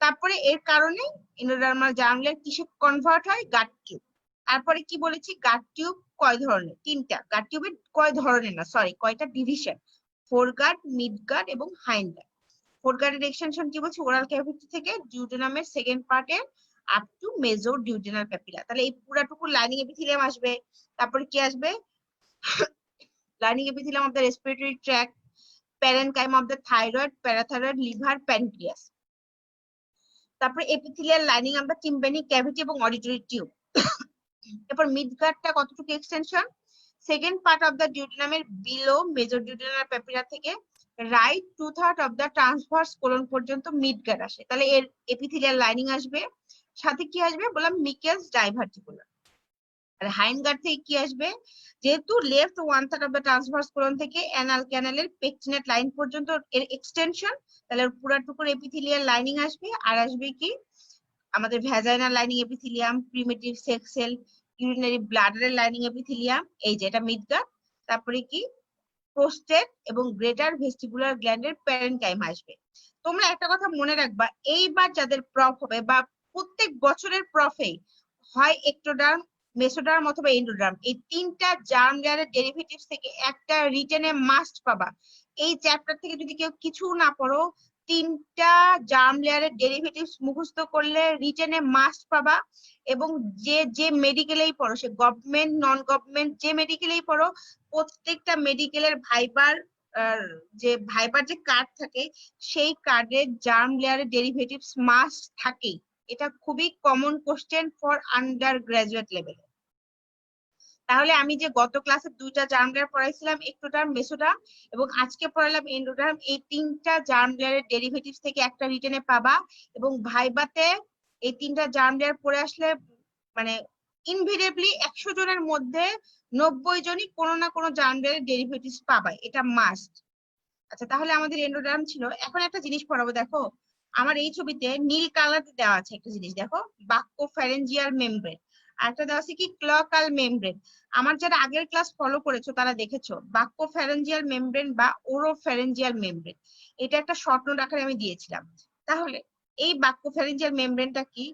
তারপরে এর কারণে এন্ডোডার্মাল জার্ম লেয়ার কিসে কনভার্ট হয়? গাট টিউব। তারপরে কি বলেছি? গাট টিউব কয় ধরনের? তিনটা। গাট টিউবের কয় ধরনের না, সরি, কয়টা ডিভিশন? ফোরগার্ড, মিডগার্ড এবং হাইন্ডগার্ড। ফোরগার্ডের এক্সটেনশন কি বলছি? ওরাল ক্যাভিটি থেকে ডিউডেনামের সেকেন্ড পার্টে up to major duodenal papilla. তাহলে এই পুরাটুকু লাইনিং এপিথেলিয়াম আসবে। তারপরে কি আসবে? Lining epithelium of the respiratory tract, parenchyma of the thyroid, parathyroid, liver, pancreas. তারপরে epithelial lining of the tympanic cavity এবং অডিটরি টিউব। এরপর মিডগার্ডটা কতটুকু extension? Second part of the ডিউডেনামের বিলো মেজর ডিউডেনাল প্যাপিলা থেকে right 2/3 of the transverse colon পর্যন্ত midgut আসে। তাহলে এর এপিথেলিয়াল লাইনিং আসবে, সাথে কি আসবে বললাম? মিকেলস ডাইভার্টিকুলাম। আর হাইন্ডগার্ড থেকে কি আসবে? যেহেতু left 1/3 of the transverse colon থেকে অ্যানাল ক্যানালের পেকটিনেট লাইন পর্যন্ত এর এক্সটেনশন, তাহলে পুরাটুকুর এপিথেলিয়াল লাইনিং আসবে। আর আসবে কি? আমাদের vaginal lining epithelium, primitive sex cell, urinary ব্লাডারের লাইনিং এপিথেলিয়াম, এই যে এটা মিডগার্ড। তারপরে কি? প্রোস্টেট এবং গ্রেটার ভেস্টিবুলার গ্ল্যান্ডের প্যারেনকাইম আসবে। তোমরা একটা কথা মনে রাখবা, এইবার যাদের প্রফ হবে বা প্রত্যেক বছরের প্রফে হয় এক্টোডার্ম, মেসোডার্ম অথবা এন্ডোডার্ম, এই তিনটা জার্ম লেয়ারের ডেরিভেটিভস থেকে একটা রিটেনে মাস্ট পাবা। এই চ্যাপ্টার থেকে যদি কেউ কিছু না পড়ো, তিনটা জার্ম লেয়ারের ডেরিভেটিভস মুখস্থ করলে রিটেনে মাস্ট পাবা। এবং যে যে মেডিকেলেই পড়ো, সে গভর্নমেন্ট নন গভর্নমেন্ট যে মেডিকেলেই পড়ো, প্রত্যেকটা মেডিকেলের ভাইবার যে কার্ড থাকে, সেই কার্ডের জার্ম লেয়ারের ডেরিভেটিভস মাস্ট থাকেই। এটা খুবই common question for under graduate লেভেলে। তাহলে আমি যে গত ক্লাসে দুইটা জার্ম লেয়ার পড়াইছিলাম, এক্টোডার্ম, মেসোডার্ম, এবং আজকে পড়ালাম এন্ডোডার্ম, এই তিনটা জার্ম লেয়ারের ডেরিভেটিভস থেকে একটা রিটেনে পাবা। এবং ভাইবাতে এই তিনটা জার্ম লেয়ার পড়ে আসলে মানে ইনভেরিয়েবলি 100 জনের মধ্যে 90 জনই কোনো না কোনো জার্ম লেয়ারের ডেরিভেটিভস পাবা, এটা মাস্ট। আচ্ছা, তাহলে আমাদের এন্ডোডার্ম ছিল। এখন একটা জিনিস পড়াবো, দেখো আমার এই ছবিতে নীল কালার দেওয়া আছে একটা জিনিস দেখো, বাক্য ফ্যারেঞ্জিয়াল মেমব্রেন, আর একটা দেওয়া আছে কি ক্লকাল মেমব্রেন। আমার যারা আগের ক্লাস ফলো করেছো তারা দেখেছো বাক্য ফ্যারেঞ্জিয়াল মেমব্রেন বা ওরো ফ্যারেঞ্জিয়াল মেমব্রেন, এটা একটা শর্ট নোট আকারে আমি দিয়েছিলাম। তাহলে এই বাক্য ফ্যারেঞ্জিয়াল মেমব্রেনটা কি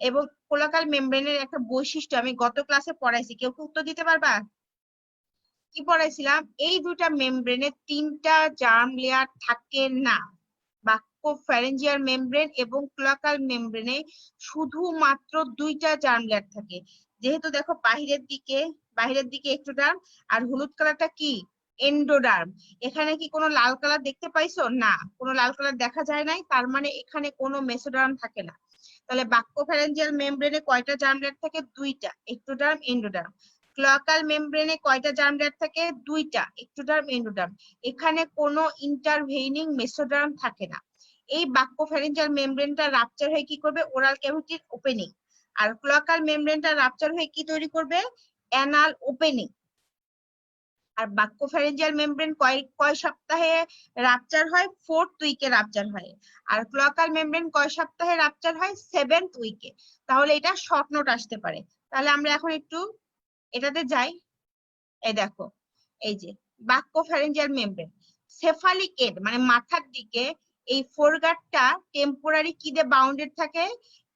এবং কোলাকাল মেমব্রেনের একটা বৈশিষ্ট্য আমি গত ক্লাসে পড়াইছি, কেউ কি উত্তর দিতে পারবা? কি পড়াইছিলাম? এই দুটা মেমব্রেনে তিনটা জার্ম লেয়ার থাকে না। বাক্য ফ্যারেঞ্জিয়াল মেমব্রেন এবং ক্লোয়াকাল মেমব্রেনে শুধুমাত্র দুইটা জার্ম লেয়ার থাকে। যেহেতু দেখো বাহিরের দিকে এক্টোডার্ম আর হলুদ কালারটা কি এন্ডোডার্ম। এখানে কি কোনো লাল কালার দেখতে পাইছো? না, কোনো লাল কালার দেখা যায় নাই, তার মানে এখানে কোনো মেসোডার্ম থাকে না। তাহলে বাক্য ফ্যারেঞ্জিয়াল মেমব্রেনে কয়টা জার্ম লেয়ার থাকে? দুইটা, এক্টোডার্ম এন্ডোডার্ম। ক্লোয়াকাল মেমব্রেনে কয়টা জার্ম লেয়ার থাকে? দুইটা, এক্টোডার্ম এন্ডোডার্ম। এখানে কোনো ইন্টারভেইনিং মেসোডার্ম থাকে না। এই বাক্য ফ্যারেঞ্জিয়াল মেমব্রেনটা রাপচার হয়ে কি করবে? ওরাল ক্যাভিটির ওপেনিং। আর ক্লোয়াকাল মেমব্রেনটা রাপচার হয়ে কি তৈরি করবে? Anal opening. আর বাক্য ফ্যারেঞ্জিয়াল মেমব্রেন কয় সপ্তাহে রাপচার হয়? 4th উইকে রাপচার হয়। আর ক্লোয়াকাল মেমব্রেন কয় সপ্তাহে রাপচার হয়? 7th উইকে। তাহলে এটা শর্ট নোট আসতে পারে। তাহলে আমরা এখন একটু এটাতে যাই। এই দেখো, এই যে বাক্য ফ্যারেঞ্জিয়াল মেমব্রেন সেফালিক এন্ড মানে মাথার দিকে এই ফোরগার্ডটা টেম্পোরারি কি দিয়ে বাউন্ডেড থাকে?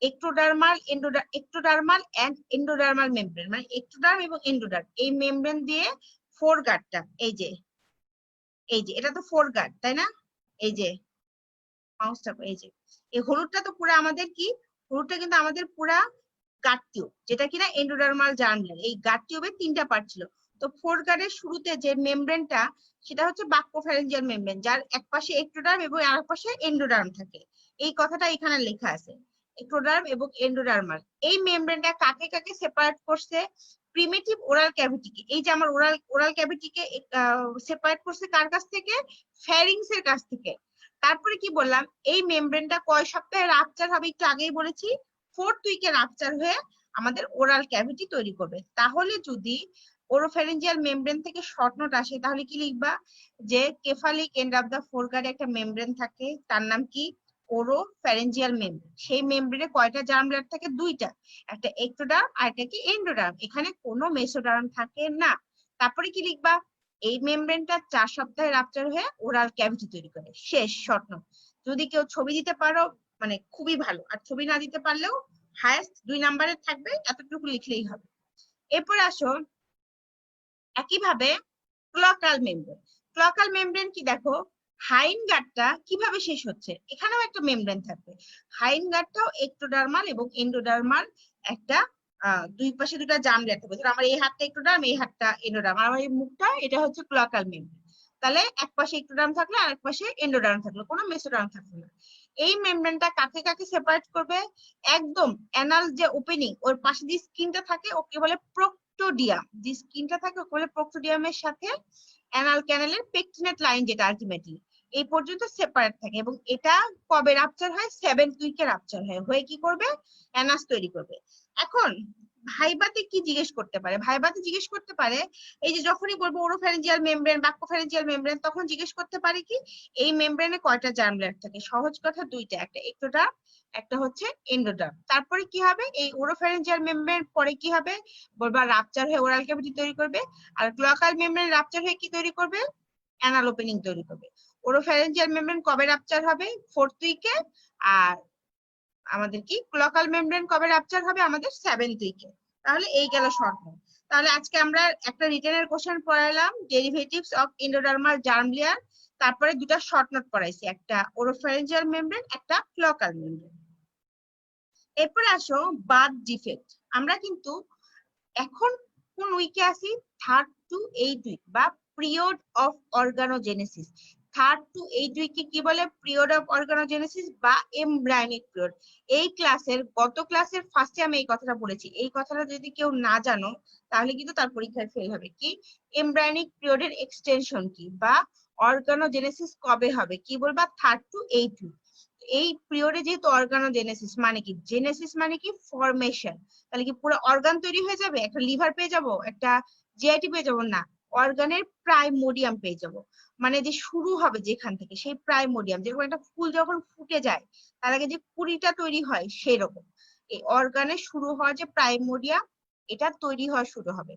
এক্টোডার্মাল এন্ড এন্ডোডার্মাল মেমব্রেন, মানে এক্টোডার্ম এবং এন্ডোডার্ম এই মেমব্রেন দিয়ে ফোরগার্ডটা, এই যে এটা তো ফোরগার্ড তাই না? এই যে মাউসটা, এই যে এই হলুদটা তো পুরো আমাদের কি, হলুদটা কিন্তু আমাদের পুরা গাট টিউব, যেটা কিনা এন্ডোডার্মাল জার্ম লেয়ার। এই গাট টিউবের তিনটা পার্ট ছিল। তো ফোরগার্ডের শুরুতে যে মেমব্রেনটা সেটা হচ্ছে বাক্য ফ্যারেঞ্জিয়াল মেমব্রেন, যার এক পাশে এক্টোডার্ম এবং আর এক পাশে এন্ডোডার্ম থাকে। এই কথাটা এখানে লেখা আছে, এক্টোডার্ম এবং এন্ডোডার্মাল। এই মেমব্রেনটা কাকে কাকে সেপারেট করছে? প্রিমিটিভ ওরাল ক্যাভিটিকে। এই যে আমার ওরাল ক্যাভিটিকে সেপারেট করছে কার কাছ থেকে? ফ্যারিংস এর কাছ থেকে। তারপরে কি বললাম? এই মেমব্রেনটা কয় সপ্তাহে রাপচার হবে? একটু আগেই বলেছি 4th উইকে রাপচার হয়ে আমাদের ওরাল ক্যাভিটি তৈরি করবে। তাহলে যদি ওরোফ্যারেঞ্জিয়াল মেমব্রেন থেকে শর্ট নোট আসে তাহলে কি লিখবা? যে কেফালিক এন্ড অফ দা ফোরগার্ডে একটা মেমব্রেন থাকে, তার নাম কি? ওরোফ্যারেঞ্জিয়াল মেমব্রেন। সেই মেমব্রেনে কয়টা জার্ম লেয়ার থাকে? দুইটা, একটা এক্টোডার্ম আর একটা কি এন্ডোডার্ম। এখানে কোনো মেসোডার্ম থাকে না। তারপরে কি লিখবা? এই মেমব্রেনটা 4 সপ্তাহে রাপচার হয়ে ওরাল ক্যাভিটি তৈরি করে। শেষ, শর্ট নোট। যদি কেউ ছবি দিতে পারো মানে খুবই ভালো, আর ছবি না দিতে পারলেও হায়েস্ট 2 নাম্বারের থাকবে, এতটুকু লিখলেই হবে। এরপরে আসো একইভাবে ক্লোয়াকাল মেমব্রেন। ক্লোয়াকাল মেমব্রেন কি দেখো, হাইন গার্ডটা কিভাবে শেষ হচ্ছে? এখানেও একটা মেমব্রেন থাকবে। হাইন গার্ডটাও এক্টোডার্মাল এবং এন্ডোডার্মাল একটা দুই পাশে দুটা জার্ম লেয়ার থাকবে। ধরো আমার এই হাতটা এক্টোডার্ম, এই হাতটা এন্ডোডার্ম, আর আমার এই মুখটা এটা হচ্ছে ক্লোয়াকাল মেমব্রেন। তাহলে এক পাশে এক্টোডার্ম থাকলে আর এক পাশে এন্ডোডার্ম থাকলো, কোনো মেসোডার্ম থাকলো না। এই মেমব্রেনটা কাকে কাকে সেপারেট করবে? একদম অ্যানাল যে ওপেনিং ওর পাশে যে স্কিনটা থাকে ওকে বলে প্রক্টোডিয়াম। যে স্কিনটা থাকে ওকে বলে প্রক্টোডিয়ামের সাথে অ্যানাল ক্যানেলের পেকটিনেট লাইন, যেটা আলটিমেটলি এই পর্যন্ত সেপারেট থাকে। এবং এটা কবে রাপচার হয়? 7th উইকে রাপচার হয়, হয়ে কি করবে? অ্যানাস তৈরি করবে। এখন ভাইবাতে কি জিজ্ঞেস করতে পারে? ভাইবাতে জিজ্ঞেস করতে পারে, এই যে যখনই বলবো ওরোফ্যারেঞ্জিয়াল মেমব্রেন, বাক্য ফ্যারেঞ্জিয়াল মেমব্রেন, তখন জিজ্ঞেস করতে পারে কি এই মেমব্রেনে কয়টা জার্ম লেয়ার থাকে? সহজ কথা, দুইটা, একটা এক্টোডার্ম একটা হচ্ছে এন্ডোডার্ম। তারপরে কি হবে? এই ওরোফ্যারেঞ্জিয়াল মেমব্রেন পরে কি হবে? বলবা রাপচার হয়ে ওরাল ক্যাভিটি তৈরি করবে। আর ক্লোয়াকাল মেমব্রেন রাপচার হয়ে কি তৈরি করবে? অ্যানাল ওপেনিং তৈরি করবে। ওরোফ্যারেঞ্জিয়াল মেমব্রেন কবে রাপচার হবে? 4th উইকে। আর আমাদের কি ক্লোয়াকাল মেমব্রেন কবে রাপচার হবে? আমাদের 7th উইকে। তাহলে এই গেল শর্ট নোট। তাহলে আজকে আমরা একটা রিটেনের কোশ্চেন পড়াইলাম, derivatives of endodermal germ layer, তারপরে দুটা শর্ট নোট পড়াইছি, একটা ওরোফ্যারেঞ্জিয়াল মেমব্রেন, একটা ক্লোয়াকাল মেমব্রেন। এরপরে আসো বার্থ ডিফেক্ট। আমরা কিন্তু এখন কোন উইকে আছি? 3rd to 8th উইক বা period of organogenesis. 3rd to 8th উইকে কি বলে? পিরিয়ড অফ অর্গানোজেনেসিস বা এমব্রায়োনিক পিরিয়ড। এই ক্লাসের গত ক্লাসের ফার্স্টে আমি এই কথাটা বলেছি। এই কথাটা যদি কেউ না জানো তাহলে কিন্তু তার পরীক্ষায় ফেল হবে। কি এমব্রায়োনিক পিরিয়ডের এক্সটেনশন কি, বা অর্গানোজেনেসিস কবে হবে, কি বলবা? 3rd to 8th week. এই পিরিয়ডে যেহেতু অর্গানোজেনেসিস মানে কি, জেনেসিস মানে কি ফরমেশন, তাহলে কি পুরো অর্গান তৈরি হয়ে যাবে? একটা লিভার পেয়ে যাবো, একটা জিআইটি পেয়ে যাবো? না, অর্গানের প্রাইমোডিয়াম পেয়ে যাব, মানে যে শুরু হবে যেখান থেকে সেই প্রাইমোডিয়াম, যেরকম একটা ফুল যখন ফুটে যায় তার আগে যে কুড়িটা তৈরি হয় সেরকম এই অর্গানের শুরু হওয়া যে প্রাইমোডিয়াম এটা তৈরি হওয়া শুরু হবে।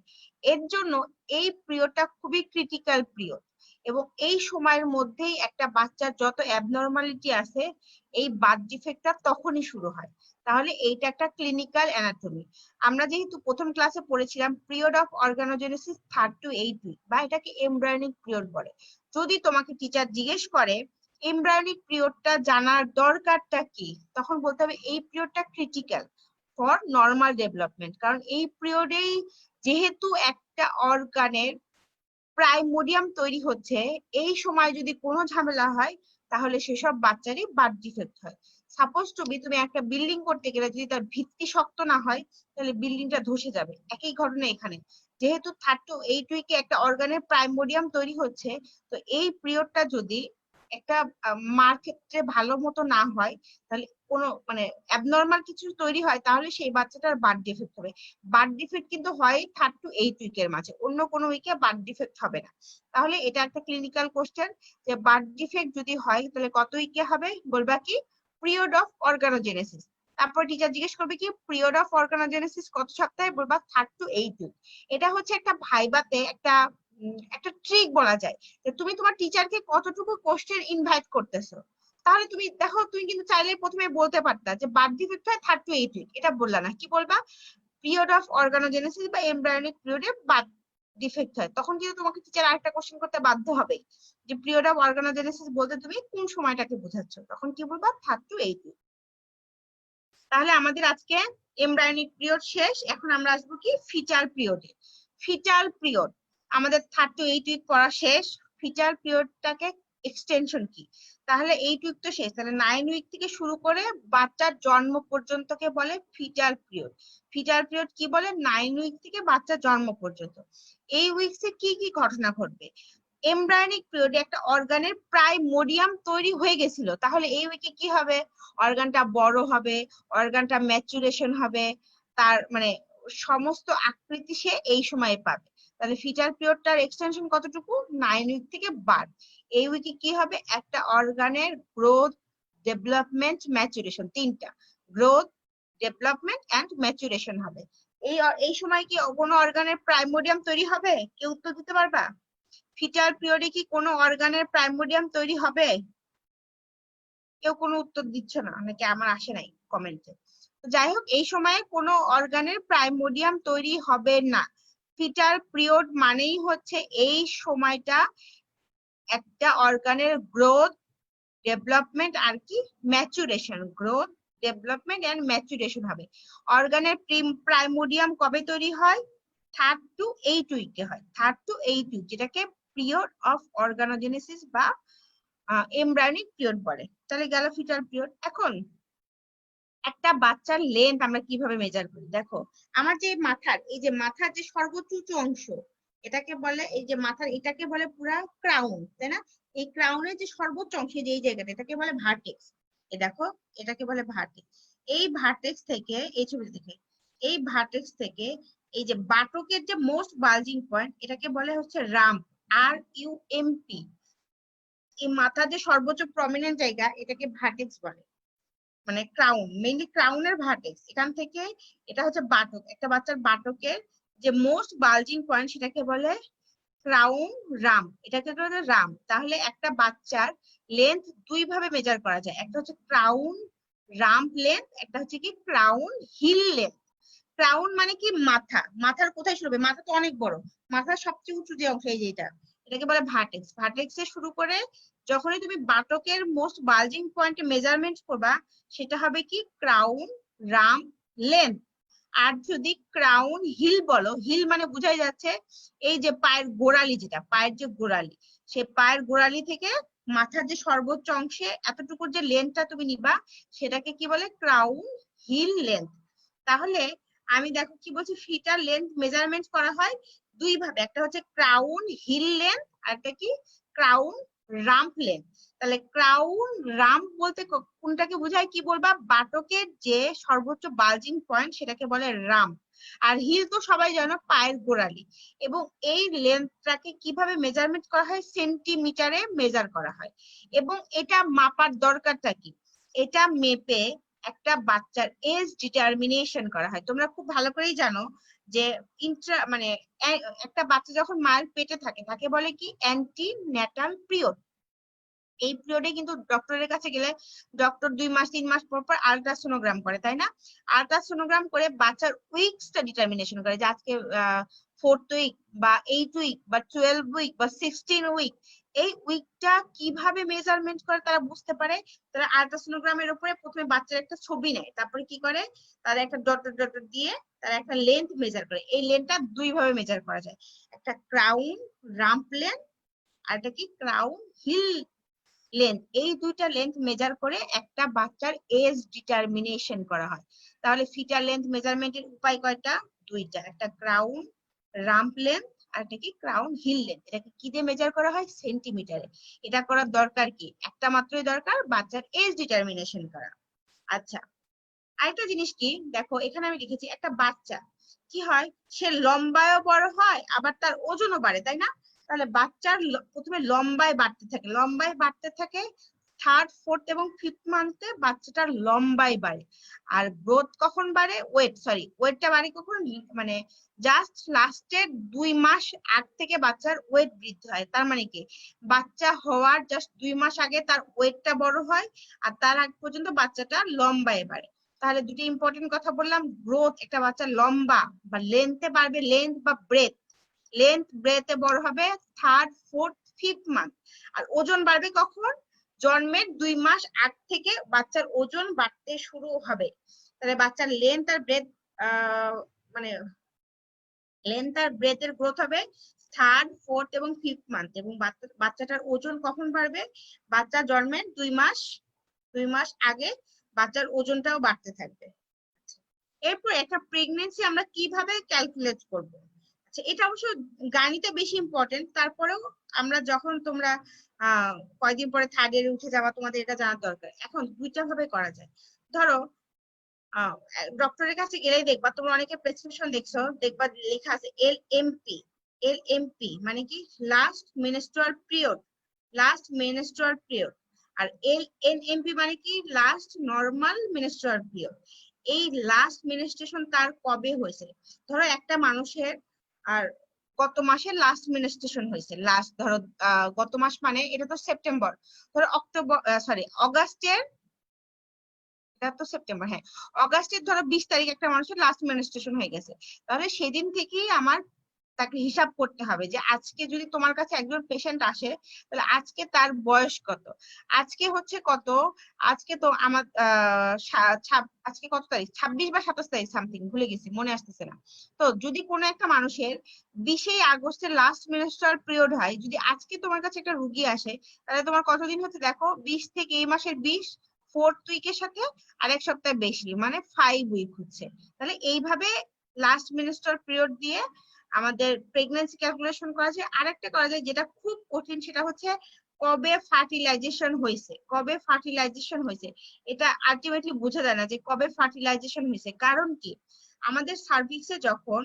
এর জন্য এই পিরিয়ডটা খুবই ক্রিটিক্যাল পিরিয়ড, এবং এই সময়ের মধ্যেই একটা বাচ্চার যত অ্যাবনর্মালিটি আছে এই বার্থ ডিফেক্টটা তখনই শুরু হয়। তাহলে এইটা একটা ক্লিনিক্যাল অ্যানাটমি। আমরা যেহেতু প্রথম ক্লাসে পড়েছিলাম period of organogenesis 3rd to 8th week, বা এটাকে এমব্রায়োনিক পিরিয়ড বলে। যদি তোমাকে টিচার জিজ্ঞেস করে এমব্রায়োনিক পিরিয়ডটা জানার দরকারটা কি, তখন বলতে হবে এই পিরিয়ডটা ক্রিটিক্যাল ফর নর্মাল ডেভেলপমেন্ট, কারণ এই পিরিয়ডেই যেহেতু একটা অর্গানের প্রাইমোডিয়াম তৈরি হচ্ছে, এই সময় যদি কোনো ঝামেলা হয় তাহলে সেসব বাচ্চারই বার্থ ডিফেক্ট হয়। সাপোজ তুমি একটা বিল্ডিং করতে গেলে যদি তার ভিত্তি শক্ত না হয় তাহলে বিল্ডিংটা ধসে যাবে। একই ঘটনা এখানে, যেহেতু 3rd to 8th উইকে একটা অর্গানের প্রাইমোডিয়াম তৈরি হচ্ছে, তো এই পিরিয়ডটা যদি একটা মার ক্ষেত্রে ভালো মতো না হয়, তাহলে কোনো মানে অ্যাবনর্মাল কিছু তৈরি হয়, তাহলে সেই বাচ্চাটার বার্থ ডিফেক্ট হবে। বার্থ ডিফেক্ট কিন্তু হয় 3rd to 8th উইকের মাঝে, অন্য কোনো উইকে বার্থ ডিফেক্ট হবে না। তাহলে এটা একটা ক্লিনিক্যাল কোশ্চেন যে বার্থ ডিফেক্ট যদি হয় তাহলে কত উইকে হবে, বলবা কি পিরিয়ড অফ অর্গানোজেনেসিস। তারপর টিচার জিজ্ঞেস করবে কি পিরিয়ড অফ অর্গানোজেনেসিস কত সপ্তাহে, বলবা 3rd to 8th উইক। এটা হচ্ছে একটা ভাইবাতে একটা একটা ট্রিক বলা যায়, যে তুমি তোমার টিচারকে কতটুকু কোশ্চেন ইনভাইট করতেছো। তাহলে তুমি দেখো, তুমি কিন্তু চাইলে প্রথমে বলতে পারতা যে বার্থ ডিফেক্ট হয় 3rd to 8th উইক, এটা বললা না, কি বলবা পিরিয়ড অফ অর্গানোজেনেসিস বা এমব্রায়োনিক পিরিয়ডে বার্থ ডিফেক্ট হয়। তখন কিন্তু তোমাকে টিচার আরেকটা কোশ্চেন করতে বাধ্য হবে যে পিরিয়ড অফ অর্গানোজেনেসিস বলতে তুমি কোন সময়টাকে বোঝাচ্ছ, তখন কি বলবা 3rd to 8th উইক। তাহলে আমাদের আজকে এমব্রায়োনিক পিরিয়ড শেষ, এখন আমরা আসবো কি ফিটাল পিরিয়ডে। ফিটাল পিরিয়ড আমাদের 3rd to 8th উইক পড়া শেষ। ফিটাল পিরিয়ডটাকে এক্সটেনশন কি, তাহলে 8th উইক তো শেষ, তাহলে 9 উইক থেকে শুরু করে বাচ্চার জন্ম পর্যন্তকে বলে ফিটাল পিরিয়ড। ফিটাল পিরিয়ড কি বলে, 9 উইক থেকে বাচ্চার জন্ম পর্যন্ত। এই উইকসে কি কি ঘটনা ঘটবে, এমব্রায়োনিক পিরিয়ডে একটা অর্গানের প্রাইমোডিয়াম তৈরি হয়ে গেছিল, তাহলে এই উইকে কি হবে, অর্গানটা বড় হবে, অর্গানটা ম্যাচুরেশন হবে, তার মানে সমস্ত আকৃতি সে এই সময়ে পাবে। তাহলে ফিটাল পিরিয়ডটার এক্সটেনশন কতটুকু, 9 উইক থেকে 12। এই উইকে কি হবে, একটা অর্গানের গ্রোথ, ডেভেলপমেন্ট, ম্যাচুরেশন, তিনটা গ্রোথ, ডেভেলপমেন্ট এন্ড ম্যাচুরেশন হবে। এই সময় কি কোনো অর্গানের প্রাইমোডিয়াম তৈরি হবে, কেউ উত্তর দিতে পারবা? ফিটাল পিরিয়ডে কি কোনো অর্গানের প্রাইমোডিয়াম তৈরি হবে? কেউ কোনো উত্তর দিচ্ছ না, নাকি আমার আসে নাই কমেন্টে? যাই হোক, এই সময়ে কোনো অর্গানের প্রাইমোডিয়াম তৈরি হবে না। ফিটাল পিরিয়ড মানেই হচ্ছে এই সময়টা একটা অর্গানের গ্রোথ, ডেভেলপমেন্ট আর কি maturation, growth, development and maturation হবে। অর্গানের প্রাইমোডিয়াম কবে তৈরি হয়, 3rd to 8th উইকে হয়। 3rd to 8th উইক, যেটাকে পিরিয়ড অফ অর্গানোজেনেসিস বা এমব্রায়োনিক পিরিয়ড বলে। তাহলে গেল ফিটাল পিরিয়ড। এখন একটা বাচ্চার লেন্থ আমরা কিভাবে মেজার করি, দেখো আমার যে মাথার, এই যে মাথার যে সর্বোচ্চ উঁচু অংশ, এটাকে বলে, এই যে মাথার এটাকে বলে পুরা ক্রাউন, তাই না? এই ক্রাউনের যে সর্বোচ্চ অংশ, যে এই জায়গাটা, এটাকে বলে ভার্টেক্স। এই দেখো, এটাকে বলে ভার্টেক্স। এই ভার্টেক্স থেকে, এই ছবি থেকে, এই ভার্টেক্স থেকে এই যে বাটকের যে মোস্ট বালজিং পয়েন্ট, এটাকে বলে হচ্ছে রাম্প, RUMP। এই মাথার যে সর্বোচ্চ প্রমিনেন্ট জায়গা, এটাকে ভার্টেক্স বলে, মানে ক্রাউন, মেইনলি ক্রাউনের ভার্টেক্স। এখান থেকে এটা হচ্ছে বাটক, একটা বাচ্চার বাটকের যে মোস্ট বালজিং পয়েন্ট সেটাকে বলে ক্রাউন রাম, এটাকে বলে রাম। তাহলে একটা বাচ্চার লেন্থ দুই ভাবে মেজার করা যায়, একটা হচ্ছে ক্রাউন রাম্প লেন্থ, একটা হচ্ছে কি ক্রাউন হিল লেন্থ। ক্রাউন মানে কি মাথা, মাথার কোথায় শুরু হবে, মাথা তো অনেক বড়, মাথার সবচেয়ে উঁচু যে অংশ এই যেটা, এটাকে বলে ভার্টেক্স। ভার্টেক্স এ শুরু করে যখনই তুমি বাটকের মোস্ট বালজিং পয়েন্টে মেজারমেন্ট করবা, সেটা হবে কি ক্রাউন রাম লেন্থ। আর যদি ক্রাউন হিল বলো, হিল মানে বুঝাই যাচ্ছে এই যে পায়ের গোড়ালি, যেটা পায়ের যে গোড়ালি, সে পায়ের গোড়ালি থেকে মাথার যে সর্বোচ্চ অংশে এতটুকুর যে লেন্থটা তুমি নিবা, সেটাকে কি বলে ক্রাউন হিল লেন্থ। তাহলে আমি দেখো কি বলছি, ফিটার লেন্থ মেজারমেন্ট করা হয় দুই ভাবে, একটা হচ্ছে ক্রাউন হিল লেন্থ আর একটা কি ক্রাউন রাম্প লেন্থ। তাহলে ক্রাউন রাম্প বলতে কোনটাকে বোঝায়, কি বলবা, বাটকের যে সর্বোচ্চ বালজিং পয়েন্ট সেটাকে বলে রাম্প। আর হিল তো সবাই জানো পায়ের গোড়ালি। এবং এই লেন্থটাকে কিভাবে মেজারমেন্ট করা হয়, সেন্টিমিটারে মেজার করা হয়। এবং এটা মাপার দরকারটা কি, এটা মেপে একটা বাচ্চার এজ ডিটারমিনেশন করা হয়। তোমরা খুব ভালো করেই জানো যে মানে একটা বাচ্চা যখন মায়ের পেটে থাকে তাকে বলে কি অ্যান্টি ন্যাটাল পিরিয়ড। এই পিরিয়ডে কিন্তু ডক্টরের কাছে গেলে ডক্টর 2 মাস 3 মাস পর পর আলট্রাসোনোগ্রাম করে, তাই না? আলট্রাসোনোগ্রাম করে বাচ্চার উইকসটা ডিটারমিনেশন করে যে আজকে 4th উইক বা 8th উইক বা 12 উইক বা 16 উইক। এই উইকটা কিভাবে মেজারমেন্ট করে তারা বুঝতে পারে, তারা আলট্রাসোনোগ্রামের উপরে প্রথমে বাচ্চার একটা ছবি নেয়, তারপরে কি করে তারা একটা ডট ডট দিয়ে তারা একটা লেন্থ মেজার করে। এই লেন্থটা দুই ভাবে মেজার করা যায়, একটা ক্রাউন রাম্প লেন্থ আর একটা কি ক্রাউন হিল লেন্থ। এই দুইটা লেন্থ মেজার করে একটা বাচ্চার এজ ডিটারমিনেশন করা হয়। তাহলে ফিটার লেন্থ মেজারমেন্টের উপায় কয়টা, দুইটা, একটা ক্রাউন রাম্প লেন্থ আর একটা কি ক্রাউন হিল লেন্থ। এটাকে কি দিয়ে মেজার করা হয়, সেন্টিমিটারে। এটা করার দরকার কি, একটা মাত্রই দরকার, বাচ্চার এজ ডিটারমিনেশন করা। আচ্ছা, আরেকটা জিনিস কি দেখো, এখানে আমি লিখেছি একটা বাচ্চা কি হয়, সে লম্বায়ও বড় হয় আবার তার ওজনও বাড়ে, তাই না? তাহলে বাচ্চার প্রথমে লম্বায় বাড়তে থাকে, 3rd 4th এবং 5th মান্থে বাচ্চাটার লম্বায় বাড়ে। আর গ্রোথ কখন বাড়ে, ওয়েটটা বাড়ে কখন, মানে জাস্ট লাস্টের 2 মাস আগ থেকে বাচ্চার ওয়েট বৃদ্ধি হয়। তার মানে কি, বাচ্চা হওয়ার জাস্ট 2 মাস আগে তার ওয়েটটা বড় হয় আর তার আগ পর্যন্ত বাচ্চাটা লম্বায় বাড়ে। তাহলে দুটি ইম্পর্টেন্ট কথা বললাম, গ্রোথ, একটা বাচ্চা লম্বা বা লেন্থে বাড়বে, লেন্থ বা ব্রেথ, লেন্থ ব্রেথে বড় হবে 3rd 4th 5th মান্থ। আর ওজন বাড়বে কখন, জন্মের 2 মাস আগ থেকে বাচ্চার ওজন বাড়তে শুরু হবে। তাহলে বাচ্চার লেন্থ আর ব্রেথ মানে লেন্থ আর ব্রেথের গ্রোথ হবে 3rd 4th এবং 5th মান্থ। এবং বাচ্চাটার ওজন কখন বাড়বে, বাচ্চা জন্মের 2 মাস আগে বাচ্চার ওজনটাও বাড়তে থাকবে। এরপর একটা প্রেগনেন্সি আমরা কিভাবে ক্যালকুলেট করব, আচ্ছা এটা অবশ্য গাণিতে বেশি ইম্পর্টেন্ট, তারপরেও আমরা যখন তোমরা কয়দিন পরে 3rd ইয়ারে উঠে যাবা তোমাদের এটা জানার দরকার। এখন দুইটা ভাবে করা যায়। ধরো ডক্টরের কাছে গেলেই দেখবা, তোমরা অনেকে প্রেসক্রিপশন দেখছো, দেখবা লেখা আছে LMP। LMP মানে কি, লাস্ট মেনস্ট্রুয়াল পিরিয়ড, আর LNMP মানে কি, লাস্ট নরমাল মেনস্ট্রুয়াল পিরিয়ড। এই লাস্ট মেনস্ট্রুয়েশন তার কবে হয়েছে, ধরো একটা মানুষের আর গত মাসে লাস্ট মেনস্ট্রুয়েশন হয়েছে, লাস্ট ধরো গত মাস মানে এটা তো সেপ্টেম্বর, ধরো অগাস্টের, এটা তো সেপ্টেম্বর, হ্যাঁ অগাস্টের ধরো 20 তারিখ একটা মানুষের লাস্ট মেনস্ট্রুয়েশন হয়ে গেছে। তাহলে সেদিন থেকেই আমার তাকে হিসাব করতে হবে যে আজকে যদি তোমার কাছে একজন পেশেন্ট আসে তাহলে আজকে তার বয়স কত, আজকে হচ্ছে কত, আজকে তো আমার আজকে কত তারিখ, 26 বা 27 তারিখ সামথিং, ভুলে গেছি, মনে আসতেছে না। তো যদি কোনো একটা মানুষের 20 আগস্টের লাস্ট মেনস্ট্রুয়াল পিরিয়ড হয়, যদি আজকে তোমার কাছে একটা রুগী আসে, তাহলে তোমার কতদিন হচ্ছে দেখো, 20 থেকে এই মাসের 20 4th উইকের সাথে আর এক সপ্তাহ বেশি, মানে 5 উইক হচ্ছে। তাহলে এইভাবে লাস্ট মেনস্ট্রুয়াল পিরিয়ড দিয়ে আমাদের প্রেগন্যান্সি ক্যালকুলেশন করা যায়। আরেকটা করা যায় যেটা খুব কঠিন, সেটা হচ্ছে কবে ফার্টিলাইজেশন হয়েছে। এটা আলটিমেটলি বোঝা যায় না যে কবে ফার্টিলাইজেশন হয়েছে। কারণ কি, আমাদের সার্ভিক্সে যখন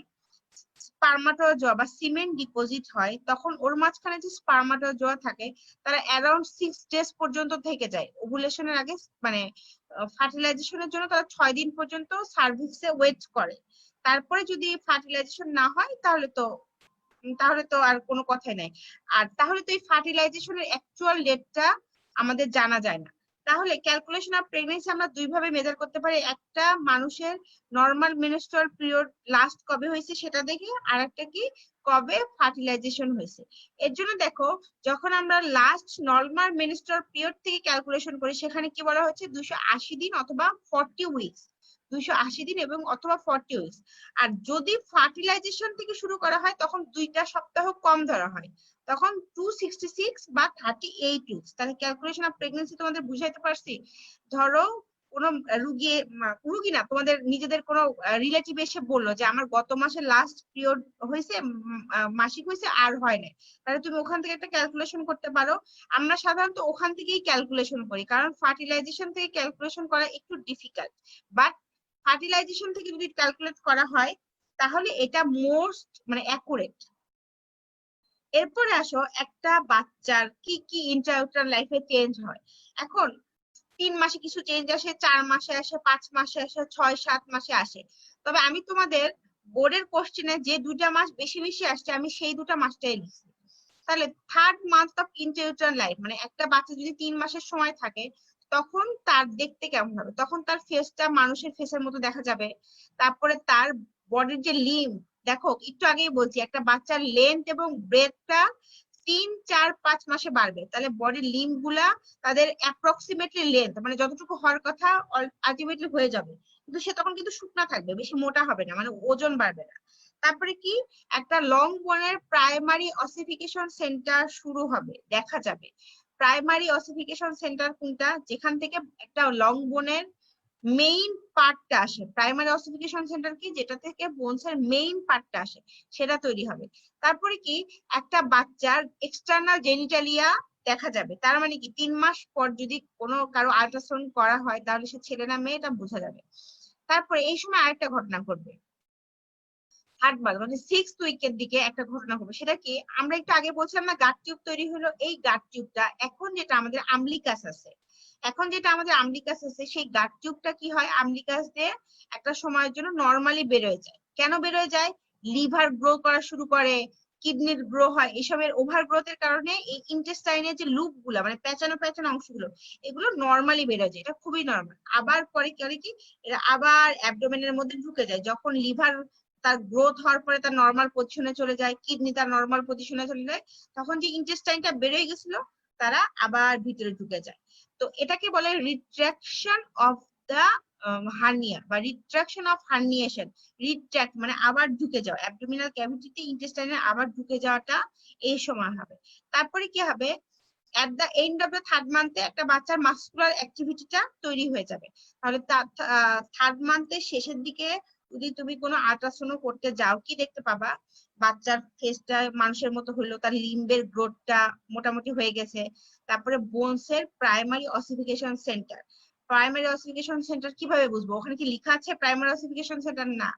স্পার্মাটোজোয়া বা সিমেন্ট ডিপোজিট হয় তখন ওর মাঝখানে যে স্পার্মাটোজোয়া থাকে তারা অ্যারাউন্ড 6 ডেজ পর্যন্ত থেকে যায় ওভুলেশনের আগে, মানে ফার্টিলাইজেশনের জন্য তারা 6 দিন পর্যন্ত সার্ভিক্সে ওয়েট করে। তারপরে যদি ফার্টিলাইজেশন না হয় তাহলে তো আর কোনো কথাই নাই। আর তাহলে তো এই ফার্টিলাইজেশনের অ্যাকচুয়াল ডেটটা আমাদের জানা যায় না। তাহলে ক্যালকুলেশন অফ প্রেগন্যান্সি আমরা দুই ভাবে মেজার করতে পারি, একটা মানুষের নরমাল মেনস্ট্রুয়াল পিরিয়ড লাস্ট কবে হয়েছে সেটা দেখে, আর একটা কি কবে ফার্টিলাইজেশন হয়েছে। এর জন্য দেখো, যখন আমরা লাস্ট নরমাল মেনস্ট্রুয়াল পিরিয়ড থেকে ক্যালকুলেশন করি সেখানে কি বলা হচ্ছে 280 দিন অথবা 40 উইকস, 280 দিন এবং অথবা 40 উইকস। আর যদি ফার্টিলাইজেশন থেকে শুরু করা হয় তখন 2টা সপ্তাহ কম ধরা হয়, তখন 266 বা 38 উইকস। তাহলে ক্যালকুলেশন অফ প্রেগন্যান্সি তোমাদের বুঝাইতে পারছি। ধরো কোনো রুগী না, তোমাদের নিজেদের কোনো রিলেটিভ এসে বললো যে আমার গত মাসে লাস্ট পিরিয়ড হয়েছে, মাসিক হয়েছে, আর হয় না, তাহলে তুমি ওখান থেকে একটা ক্যালকুলেশন করতে পারো। আমরা সাধারণত ওখান থেকেই ক্যালকুলেশন করি, কারণ ফার্টিলাইজেশন থেকে ক্যালকুলেশন করা একটু ডিফিকাল্ট, বাট ফার্টিলাইজেশন থেকে যদি ক্যালকুলেট করা হয় তাহলে এটা মোস্ট মানে অ্যাকুরেট। এরপরে আসো একটা বাচ্চার কি কি ইন্ট্রাউটেরাল লাইফে চেঞ্জ হয়। এখন 3 মাসে কিছু চেঞ্জ আসে, 4 মাসে আসে, 5 মাসে আসে, 6-7 মাসে আসে। তবে আমি তোমাদের বোর্ডের কোশ্চেনে যে 2টা মাস বেশি বেশি আসছে আমি সেই 2টা মাসটাই লিখছি। তাহলে 3rd মান্থ অফ ইন্ট্রাউটেরাল লাইফ মানে একটা বাচ্চা যদি 3 মাসের সময় থাকে তখন তার দেখতে কেমন হবে, তখন তার ফেসটা মানুষের ফেসের মতো দেখা যাবে। তারপরে তার বডির যে লিম, দেখো একটু আগেই বলছি একটা বাচ্চার লেন্থ এবং ব্রেথটা 3-4-5 মাসে বাড়বে, তাহলে বডির লিম গুলা তাদের অ্যাপ্রক্সিমেটলি লেন্থ মানে যতটুকু হওয়ার কথা আলটিমেটলি হয়ে যাবে, কিন্তু সে তখন কিন্তু শুকনা থাকবে, বেশি মোটা হবে না, মানে ওজন বাড়বে না। তারপরে কি একটা লং বোনের প্রাইমারি অসিফিকেশন সেন্টার শুরু হবে, দেখা যাবে। প্রাইমারি অসিফিকেশন সেন্টার কোনটা, যেখান থেকে একটা লং বোনের মেইন পার্টটা আসে। প্রাইমারি অসিফিকেশন সেন্টার কি, যেটা থেকে বোনসের মেইন পার্টটা আসে, সেটা তৈরি হবে। তারপরে কি একটা বাচ্চার এক্সটার্নাল জেনিটালিয়া দেখা যাবে, তার মানে কি 3 মাস পর যদি কোনো কারো আল্ট্রাসাউন্ড করা হয় তাহলে সে ছেলে না মেয়ে এটা বোঝা যাবে। তারপরে এই সময় আরেকটা ঘটনা ঘটবে, 3rd মাস মানে 6th উইকের দিকে একটা ঘটনা ঘটবে। সেটা কি, আমরা একটু আগে বলছিলাম না গাট টিউব তৈরি হলো, এই গাট টিউবটা এখন যেটা আমাদের আম্লিকাস আছে, সেই গাট টিউবটা কি হয় আম্লিকাস দিয়ে একটা সময়ের জন্য নর্মালি বেরোয় যায়। কেন বেরোয় যায়, লিভার গ্রো করা শুরু করে, কিডনির গ্রো হয়, এসবের ওভার গ্রোথের কারণে এই ইন্টেস্টাইনের যে লুপ গুলা মানে পেঁচানো পেঁচানো অংশগুলো এগুলো নর্মালি বেরোয় যায়, এটা খুবই নর্মাল। আবার পরে কি এরা আবার অ্যাবডোমেনের মধ্যে ঢুকে যায়, যখন লিভার তার গ্রোথ হওয়ার পরে তার নর্মাল পজিশনে চলে যায়, কিডনি তার নর্মাল পজিশনে চলে যায়, তখন যে ইন্টেস্টাইনটা বেরোয় গেছিল তারা আবার ভিতরে ঢুকে যায়। তো এটাকে বলে রিট্রাকশন অফ দা হার্নিয়া বা রিট্রাকশন অফ হার্নিয়েশন। রিট্রাক্ট মানে আবার ঢুকে যাওয়া, অ্যাবডোমিনাল ক্যাভিটিতে ইন্টেস্টাইনে আবার ঢুকে যাওয়াটা এই সময় হবে। তারপরে কি হবে, at the end of the 3rd মান্থে একটা বাচ্চার মাসকুলার অ্যাক্টিভিটিটা তৈরি হয়ে যাবে। তাহলে 3rd মান্থের শেষের দিকে যদি তুমি কোনো আল্ট্রাসাউন্ড করতে যাও কি দেখতে পাবা, বাচ্চার ফেসটা মানুষের মতো হলো, তার লিম্বের গ্রোথটা মোটামুটি হয়ে গেছে। তারপরে বোনসের primary ossification centre. Primary ossification centre কিভাবে বুঝবো, ওখানে কি লেখা আছে প্রাইমারি অসিফিকেশন সেন্টার? না,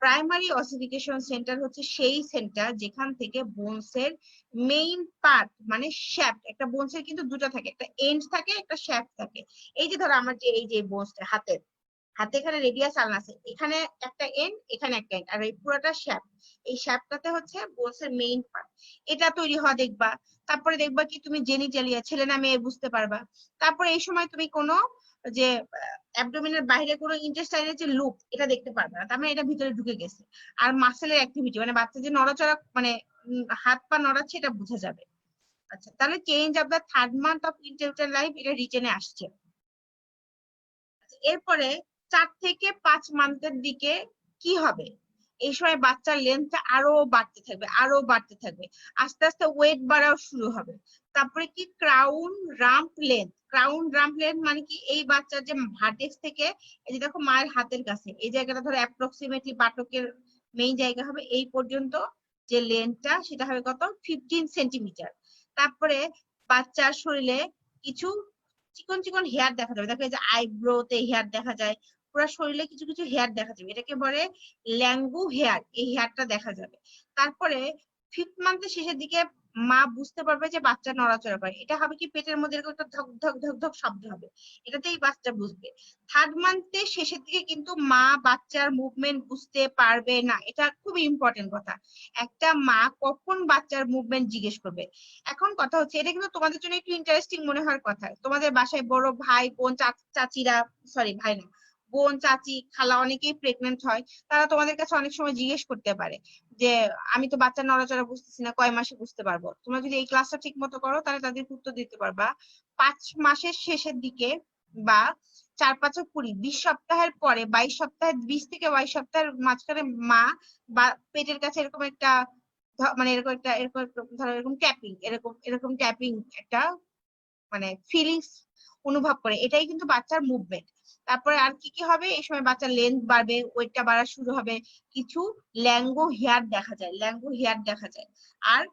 প্রাইমারি অসিফিকেশন সেন্টার হচ্ছে সেই সেন্টার যেখান থেকে বোনসের মেইন পার্ট মানে শ্যাফট, একটা বোনসের কিন্তু 2টা থাকে, একটা এন্ড থাকে একটা শ্যাফট থাকে। এই যে ধরো আমার যে এই যে বোনসটা হাতে এখানে রেডিয়াস আলনা আছে, এখানে একটা এন্ড এখানে একটা এন্ড, আর এই পুরোটা শ্যাফট, এই শ্যাফটটাতে হচ্ছে বোনসের মেইন পার্ট, এটা তৈরি হওয়া দেখবা। তারপরে দেখবা কি তুমি জেনিটালিয়া ছেলে না মেয়ে বুঝতে পারবা। তারপরে এই সময় তুমি কোনো যে অ্যাবডোমিনের বাইরে কোনো ইন্টেস্টাইনের যে লুপ এটা দেখতে পারবে না, তার মানে এটা ভিতরে ঢুকে গেছে। আর মাসেলের অ্যাক্টিভিটি মানে বাচ্চা যে নড়াচড়া মানে হাত পা নড়াচ্ছে এটা বোঝা যাবে। আচ্ছা, তাহলে change of the 3rd month of internal life এটা রিটেনে আসছে। এরপরে 4 থেকে 5 মান্থের দিকে কি হবে, এই সময় বাচ্চার লেন্থটা আরো বাড়তে থাকবে, আস্তে আস্তে ওয়েট বাড়াও শুরু হবে। তারপরে কি ক্রাউন রাম্প লেন্থ মানে কি, এই বাচ্চার যে ভার্টেক্স থেকে এই যে দেখো মায়ের হাতের কাছে এই জায়গাটা ধরো অ্যাপ্রক্সিমেটলি বাটকের মেইন জায়গা হবে, এই পর্যন্ত যে লেন্থটা সেটা হবে কত 15 সেন্টিমিটার। তারপরে বাচ্চার শরীরে কিছু চিকন চিকন হেয়ার দেখা যাবে, দেখো এই যে আইব্রোতে হেয়ার দেখা যায়, পুরো শরীরে কিছু কিছু হেয়ার দেখা যাবে, এটাকে বলে ল্যাঙ্গু হেয়ার, এই হেয়ারটা দেখা যাবে। তারপরে 5th মান্থের শেষের দিকে মা বুঝতে পারবে যে বাচ্চা নড়াচড়া করে, এটা হবে কি পেটের মধ্যে এরকম একটা ধক ধক ধক ধক শব্দ হবে, এটাতেই বাচ্চা বুঝবে। 3rd মান্থের শেষের দিকে কিন্তু মা বাচ্চার মুভমেন্ট বুঝতে পারবে না, এটা খুব ইম্পর্টেন্ট কথা। একটা মা কখন বাচ্চার মুভমেন্ট জিজ্ঞেস করবে। এখন কথা হচ্ছে এটা কিন্তু তোমাদের জন্য একটু ইন্টারেস্টিং মনে হওয়ার কথা, তোমাদের বাসায় বড় ভাই বোন চাচিরা, সরি ভাই না, বোন চাচি খালা অনেকেই প্রেগনেন্ট হয়, তারা তোমাদের কাছে অনেক সময় জিজ্ঞেস করতে পারে যে আমি তো বাচ্চার নড়াচড়া বুঝতেছি না, কয় মাসে বুঝতে পারবো। তোমরা যদি এই ক্লাসটা ঠিক মতো করো তাহলে তাদের উত্তর দিতে পারবা 5 মাসের শেষের দিকে বা 4-5-20 20 সপ্তাহের পরে, 22 সপ্তাহের 20 থেকে 22 সপ্তাহের মাঝখানে মা বা পেটের কাছে এরকম একটা মানে এরকম ধরো এরকম ট্যাপিং, এরকম ট্যাপিং একটা মানে ফিলিংস অনুভব করে, এটাই কিন্তু বাচ্চার মুভমেন্ট। তারপরে আর কি কি হবে, এই সময় বাচ্চার লেন্থ বাড়বে, ওয়েটটা বাড়া শুরু হবে, কিছু ল্যাঙ্গো হেয়ার দেখা যায়, ল্যাঙ্গো হেয়ার দেখা যায়। আর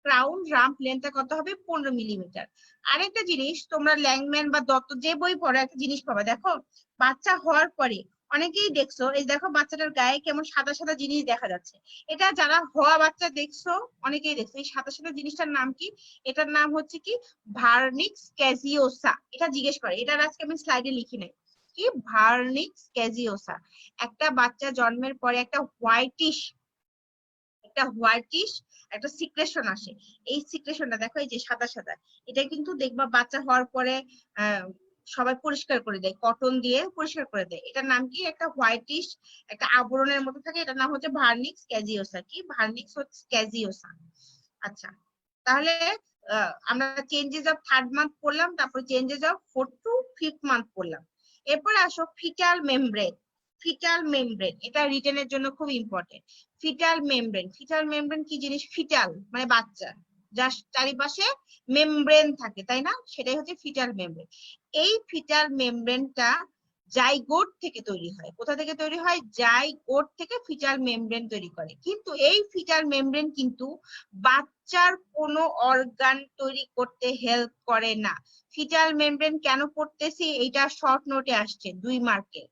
ক্রাউন রাম্প লেন্থটা কত হবে, 15 মিলিমিটার। আরেকটা জিনিস, তোমরা ল্যাংম্যান বা দত্ত যে বই পড়ো একটা জিনিস পাবা, দেখো বাচ্চা হওয়ার পরে অনেকেই দেখছো, এই দেখো বাচ্চাটার গায়ে কেমন সাদা সাদা জিনিস দেখা যাচ্ছে। এটা যারা হওয়া বাচ্চা দেখছো, অনেকেই দেখছো, এই সাদা সাদা জিনিসটার নাম কি? এটার নাম হচ্ছে কি, ভার্নিক্স ক্যাজিওসা। এটা জিজ্ঞেস করে, এটার আজকে আমি স্লাইডে লিখি নাই, কি ভার্নিক্স ক্যাজিওসা। একটা বাচ্চা জন্মের পরে একটা সিক্রেশন আসে। এই সিক্রেশনটা দেখো, এই যে সাদা সাদা, এটা কিন্তু দেখবা বাচ্চা হওয়ার পরে সবাই পরিষ্কার করে দেয়, কটন দিয়ে পরিষ্কার করে দেয়। এটার নাম কি, একটা হোয়াইটিশ একটা আবরণের মতো থাকে, এটার নাম হচ্ছে ভার্নিক্স ক্যাজিওসা। কি ভার্নিক্স ক্যাজিওসা। আচ্ছা, তাহলে আমরা চেঞ্জেস অফ 3rd মান্থ পড়লাম, তারপর changes of 4th to 5th month পড়লাম। এরপরে আসো ফিটাল মেমব্রেন। ফিটাল মেমব্রেন এটা রিটেনের জন্য খুব important. Fetal membrane, fetal membrane কি জিনিস? ফিটাল মানে বাচ্চা, যার চারিপাশে মেমব্রেন থাকে, তাই না? সেটাই হচ্ছে ফিটাল মেমব্রেন। এই ফিটাল মেমব্রেনটা জাইগোট থেকে তৈরি হয়। কোথা থেকে তৈরি হয়? জাইগোট থেকে ফিটাল মেমব্রেন তৈরি করে। কিন্তু এই ফিটাল মেমব্রেন কিন্তু বাচ্চার কোনো অর্গান তৈরি করতে হেল্প করে না। ফিটাল মেমব্রেন কেন পড়তেছি, এইটা শর্ট নোটে আসছে 2 মার্কের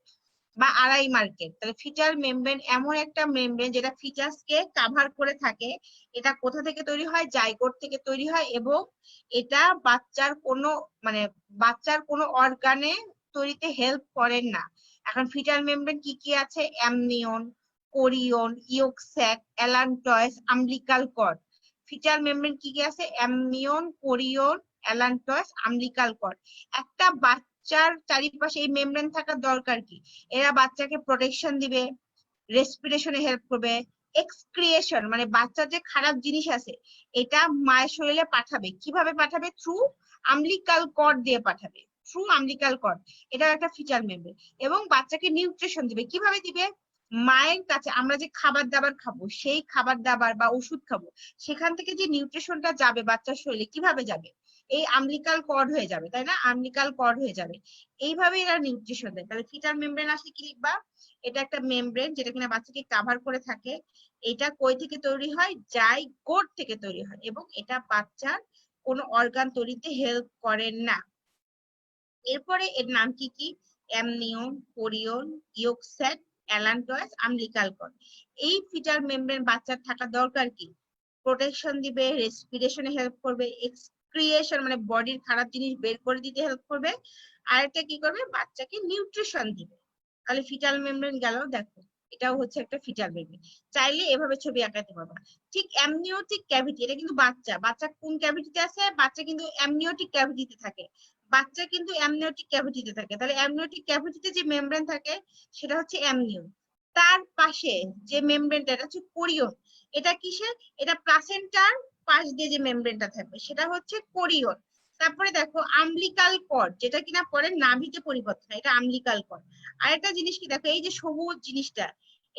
বা 2.5 মার্কের। তাহলে ফিটাল মেমব্রেন এমন একটা মেমব্রেন যেটা ফিটাসকে কাভার করে থাকে। এটা কোথা থেকে তৈরি হয়? জাইগোট থেকে তৈরি হয়, এবং এটা বাচ্চার কোনো অর্গানে তৈরিতে হেল্প করেন না। এখন ফিটাল মেমব্রেন কি কি আছে? Amnion, chorion, yolk sac, allantois, umbilical cord. Fetal membrane কি কি আছে? Amnion, chorion, allantois, umbilical cord. একটা বাচ্চার চারিপাশে এই মেমব্রেন থাকার দরকার কি? এরা বাচ্চাকে প্রোটেকশন দিবে, রেসপিরেশনে হেল্প করবে, এক্সক্রিয়েশন মানে বাচ্চার যে খারাপ জিনিস আছে এটা মায়ের শরীরে পাঠাবে। কিভাবে পাঠাবে? থ্রু আম্বিলিকাল কর্ড দিয়ে পাঠাবে, থ্রু আম্বিলিকাল কর্ড। এটা একটা ফিটাল মেমব্রেন। এবং বাচ্চাকে নিউট্রিশন দিবে। কিভাবে দিবে? মায়ের কাছে আমরা যে খাবার দাবার খাবো, সেই খাবার দাবার বা ওষুধ খাবো, সেখান থেকে যে নিউট্রিশনটা যাবে বাচ্চার শরীরে, কিভাবে যাবে? এই আম্বিলিকাল কর্ড হয়ে যাবে, তাই না? আম্বিলিকাল কর্ড হয়ে যাবে। এইভাবে এরা নিউট্রিশন দেয়। তাহলে ফিটাল মেমব্রেন আসলে কি লিখবা? এটা একটা মেমব্রেন যেটা কিনা বাচ্চাকে কাভার করে থাকে। এটা কই থেকে তৈরি হয়? জাইগোট থেকে তৈরি হয়, এবং এটা বাচ্চার কোনো অর্গান তৈরিতে হেল্প করে না। এরপরে এর নাম কি কি? Amnion, chorion, yolk sac, allantois, umbilical cord. এই ফিটাল মেমব্রেন বাচ্চার থাকা দরকার কি? প্রোটেকশন দিবে, রেসপিরেশনে হেল্প করবে, এক্সক্রিয়েশন মানে বডির খারাপ জিনিস বের করে দিতে হেল্প করবে, আর একটা কি করবে? বাচ্চাকে নিউট্রিশন দিবে। তাহলে ফিটাল মেমব্রেন গেল, দেখো এটাও হচ্ছে একটা ফিটাল মেমব্রেন। চাইলে এভাবে ছবি আঁকাতে পারবা। ঠিক অ্যামনিওটিক ক্যাভিটি, এটা কিন্তু বাচ্চা কোন ক্যাভিটিতে আছে? বাচ্চা কিন্তু অ্যামনিওটিক ক্যাভিটিতে থাকে। বাচ্চা কিন্তু অ্যামনিওটিক ক্যাভিটিতে থাকে। তাহলে অ্যামনিওটিক ক্যাভিটিতে যে মেমব্রেন থাকে সেটা হচ্ছে অ্যামনিয়ন। তার পাশে যে মেমব্রেনটা, এটা হচ্ছে কোরিয়ন। এটা কিসের? এটা প্লাসেন্টার পাশ দিয়ে যে মেমব্রেনটা থাকবে সেটা হচ্ছে কোরিয়ন। তারপরে দেখো আম্বিলিকাল কর্ড, যেটা কিনা পরে নাভিতে পরিবর্তন হয়, এটা আম্বিলিকাল কর্ড। আরেকটা জিনিস কি দেখো, এই যে সবুজ জিনিসটা,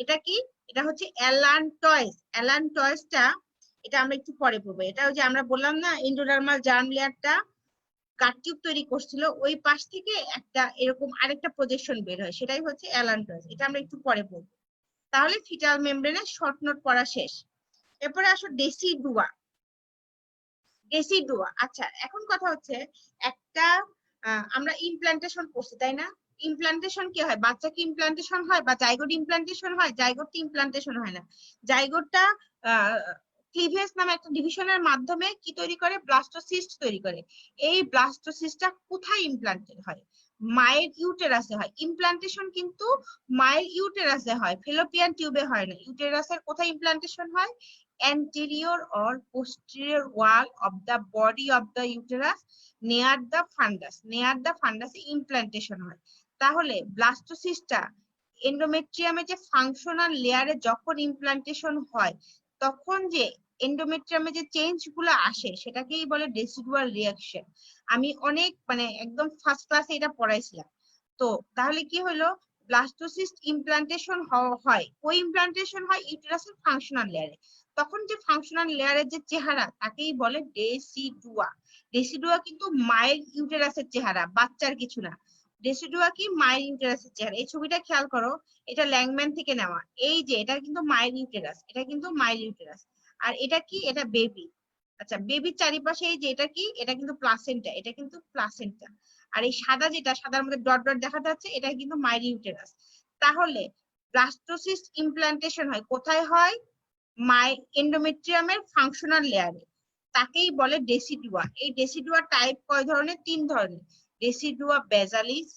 এটা কি? এটা হচ্ছে অ্যালান্টয়েস। অ্যালান্টয়েসটা এটা আমরা একটু পরে পড়বো। এটা ওই যে আমরা বললাম না, এন্ডোডার্মাল জার্ম লেয়ারটা গাট টিউব তৈরি করছিল, ওই পাশ থেকে একটা এরকম আরেকটা প্রজেকশন বের হয়, সেটাই হচ্ছে অ্যালান্টয়েস। এটা আমরা একটু পরে পড়বো। তাহলে ফিটাল মেমব্রেনের শর্ট নোট পড়া শেষ। এরপরে আসো ডেসিডুয়া। ডেসিডুয়া, আচ্ছা এখন কথা হচ্ছে, একটা আমরা ইমপ্ল্যান্টেশন করছি, তাই না? ইমপ্ল্যান্টেশন কি হয়? বাচ্চা কি ইমপ্ল্যান্টেশন হয়, বা জাইগোট ইমপ্ল্যান্টেশন হয়? জাইগোট ইমপ্ল্যান্টেশন হয় না। জাইগোটটা ক্লিভেজ নামে একটা ডিভিশনের মাধ্যমে কি তৈরি করে? ব্লাস্টোসিস্ট তৈরি করে। এই ব্লাস্টোসিস্টটা কোথায় ইমপ্ল্যান্টেড হয়? মায়ের ইউটেরাসে হয়। ইমপ্ল্যান্টেশন কিন্তু মায়ের ইউটেরাসে হয়, ফেলোপিয়ান টিউবে হয় না। ইউটেরাসের কোথায় ইমপ্ল্যান্টেশন হয়? anterior or posterior wall of the body of the uterus near the fundus, near the fundus implantation হয়। তাহলে ব্লাস্টোসিস্টটা এন্ডোমেট্রিয়ামে যে ফাংশনাল লেয়ারে যখন ইমপ্লান্টেশন হয়, তখন যে এন্ডোমেট্রিয়ামে যে চেঞ্জ গুলো আসে সেটাকেই বলে ডেসিডুয়াল রিয়াকশন। আমি অনেক একদম ফার্স্ট ক্লাসে এটা পড়াইছিলাম। তো তাহলে কি হলো? ব্লাস্টোসিস্ট ইমপ্লান্টেশন হয়, ওই ইমপ্লান্টেশন হয় ইউটেরাসের ফাংশনাল লেয়ারে। তখন যে ফাংশনাল লেয়ারের যে চেহারা তাকেই বলে ডেসিডুয়া। ডেসিডুয়া কিন্তু মায়ের ইউটেরাসের চেহারা, বাচ্চার কিছু না। ডেসিডুয়া কি মায়ের ইউটেরাসের চেহারা। এই ছবিটা খেয়াল করো, এটা ল্যাংম্যান থেকে নেওয়া। এই যে এটা কিন্তু মায়ের ইউটেরাস, এটা কিন্তু মায়ের ইউটেরাস। আর এটা কি, এটা বেবি। আচ্ছা, বেবির চারিপাশে এই যে এটা কি, এটা কিন্তু প্লাসেন্টা, এটা কিন্তু প্লাসেন্টা। আর এই সাদা, যেটা সাদার মধ্যে ডট ডট দেখা যাচ্ছে, এটা কিন্তু মায়ের ইউটেরাস। তাহলে ব্লাস্টোসিস্ট ইমপ্ল্যান্টেশন হয় কোথায় হয়? মায়ের এন্ডোমেট্রিয়ামের ফাংশনাল লেয়ারে, তাকেই বলে ডেসিডুয়া। এই ডেসিডুয়া টাইপ কয় ধরনের? 3 ধরনের। ডেসিডুয়া বেজালিস,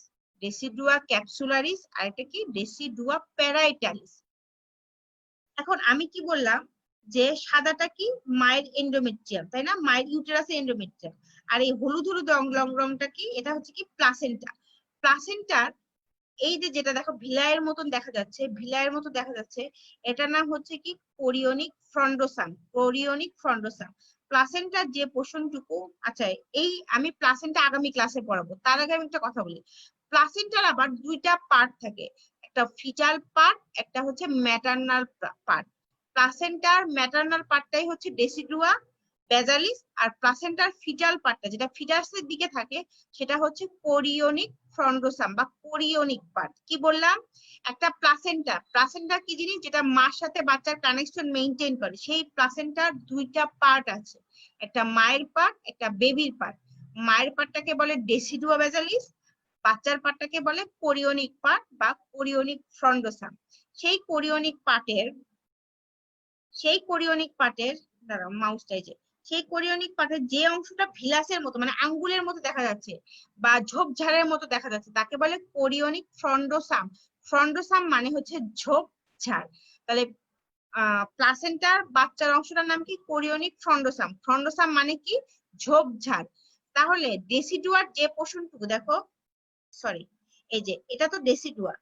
ডেসিডুয়া ক্যাপসুলারিস, আর এটা কি ডেসিডুয়া প্যারাইটালিস। এখন আমি কি বললাম যে সাদাটা কি মায়ের এন্ডোমেট্রিয়াম, তাই না? মায়ের ইউটেরাসের এন্ডোমেট্রিয়াম। আর এই হলুদ হলুদ রংটা কি, এটা হচ্ছে কি প্লাসেন্টা। প্লাসেন্টার এই যে যেটা দেখো ভিলায়ের মতন দেখা যাচ্ছে, ভিলায়ের মতো দেখা যাচ্ছে, এটার নাম হচ্ছে কি কোরিওনিক ফ্রন্ডোসাম। কোরিওনিক ফ্রন্ডোসাম প্লাসেন্টার যে পোষণটুকু। আচ্ছা, এই আমি প্লাসেন্টা আগামী ক্লাসে পড়াবো, তার আগে আমি একটা কথা বলি। প্লাসেন্টার আবার দুইটা পার্ট থাকে, একটা ফিটাল পার্ট, একটা হচ্ছে ম্যাটারনাল পার্ট। প্লাসেন্টার ম্যাটারনাল পার্টটাই হচ্ছে ডেসিডুয়া বেজালিস, আর প্লাসেন্টার ফিটাল পার্টটা যেটা ফিটাসের দিকে থাকে সেটা হচ্ছে কোরিওনিক ফ্রন্ডোসাম বা কোরিওনিক পার্ট। কি বললাম? একটা প্লাসেন্টা, প্লাসেন্টা কি জিনিস? যেটা মার সাথে বাচ্চার কানেকশন মেইনটেইন করে। সেই প্লাসেন্টার দুইটা পার্ট আছে, একটা মায়ের পার্ট, একটা বেবির পার্ট। মায়ের পার্টটাকে বলে ডেসিডুয়া বেজালিস, বাচ্চার পার্টটাকে বলে কোরিওনিক পার্ট বা কোরিওনিক ফ্রন্ডোসাম। সেই কোরিওনিক পার্টের দাঁড়াও মাউসটাই যে, সেই কোরিওনিক পার্টের যে অংশটা ভিলাসের মতো মানে আঙ্গুলের মতো দেখা যাচ্ছে বা ঝোপঝাড়ের মতো দেখা যাচ্ছে তাকে বলে কোরিওনিক ফ্রন্ডোসাম। ফ্রন্ডোসাম মানে হচ্ছে ঝোপঝাড়। তাহলে প্লাসেন্টার বাচ্চার অংশটার নাম কি? কোরিওনিক ফ্রন্ডোসাম। ফ্রন্ডোসাম মানে কি? ঝোপঝাড়। তাহলে ডেসিডুয়ার যে পোর্শনটুকু দেখো, সরি, এই যে এটা তো ডেসিডুয়া,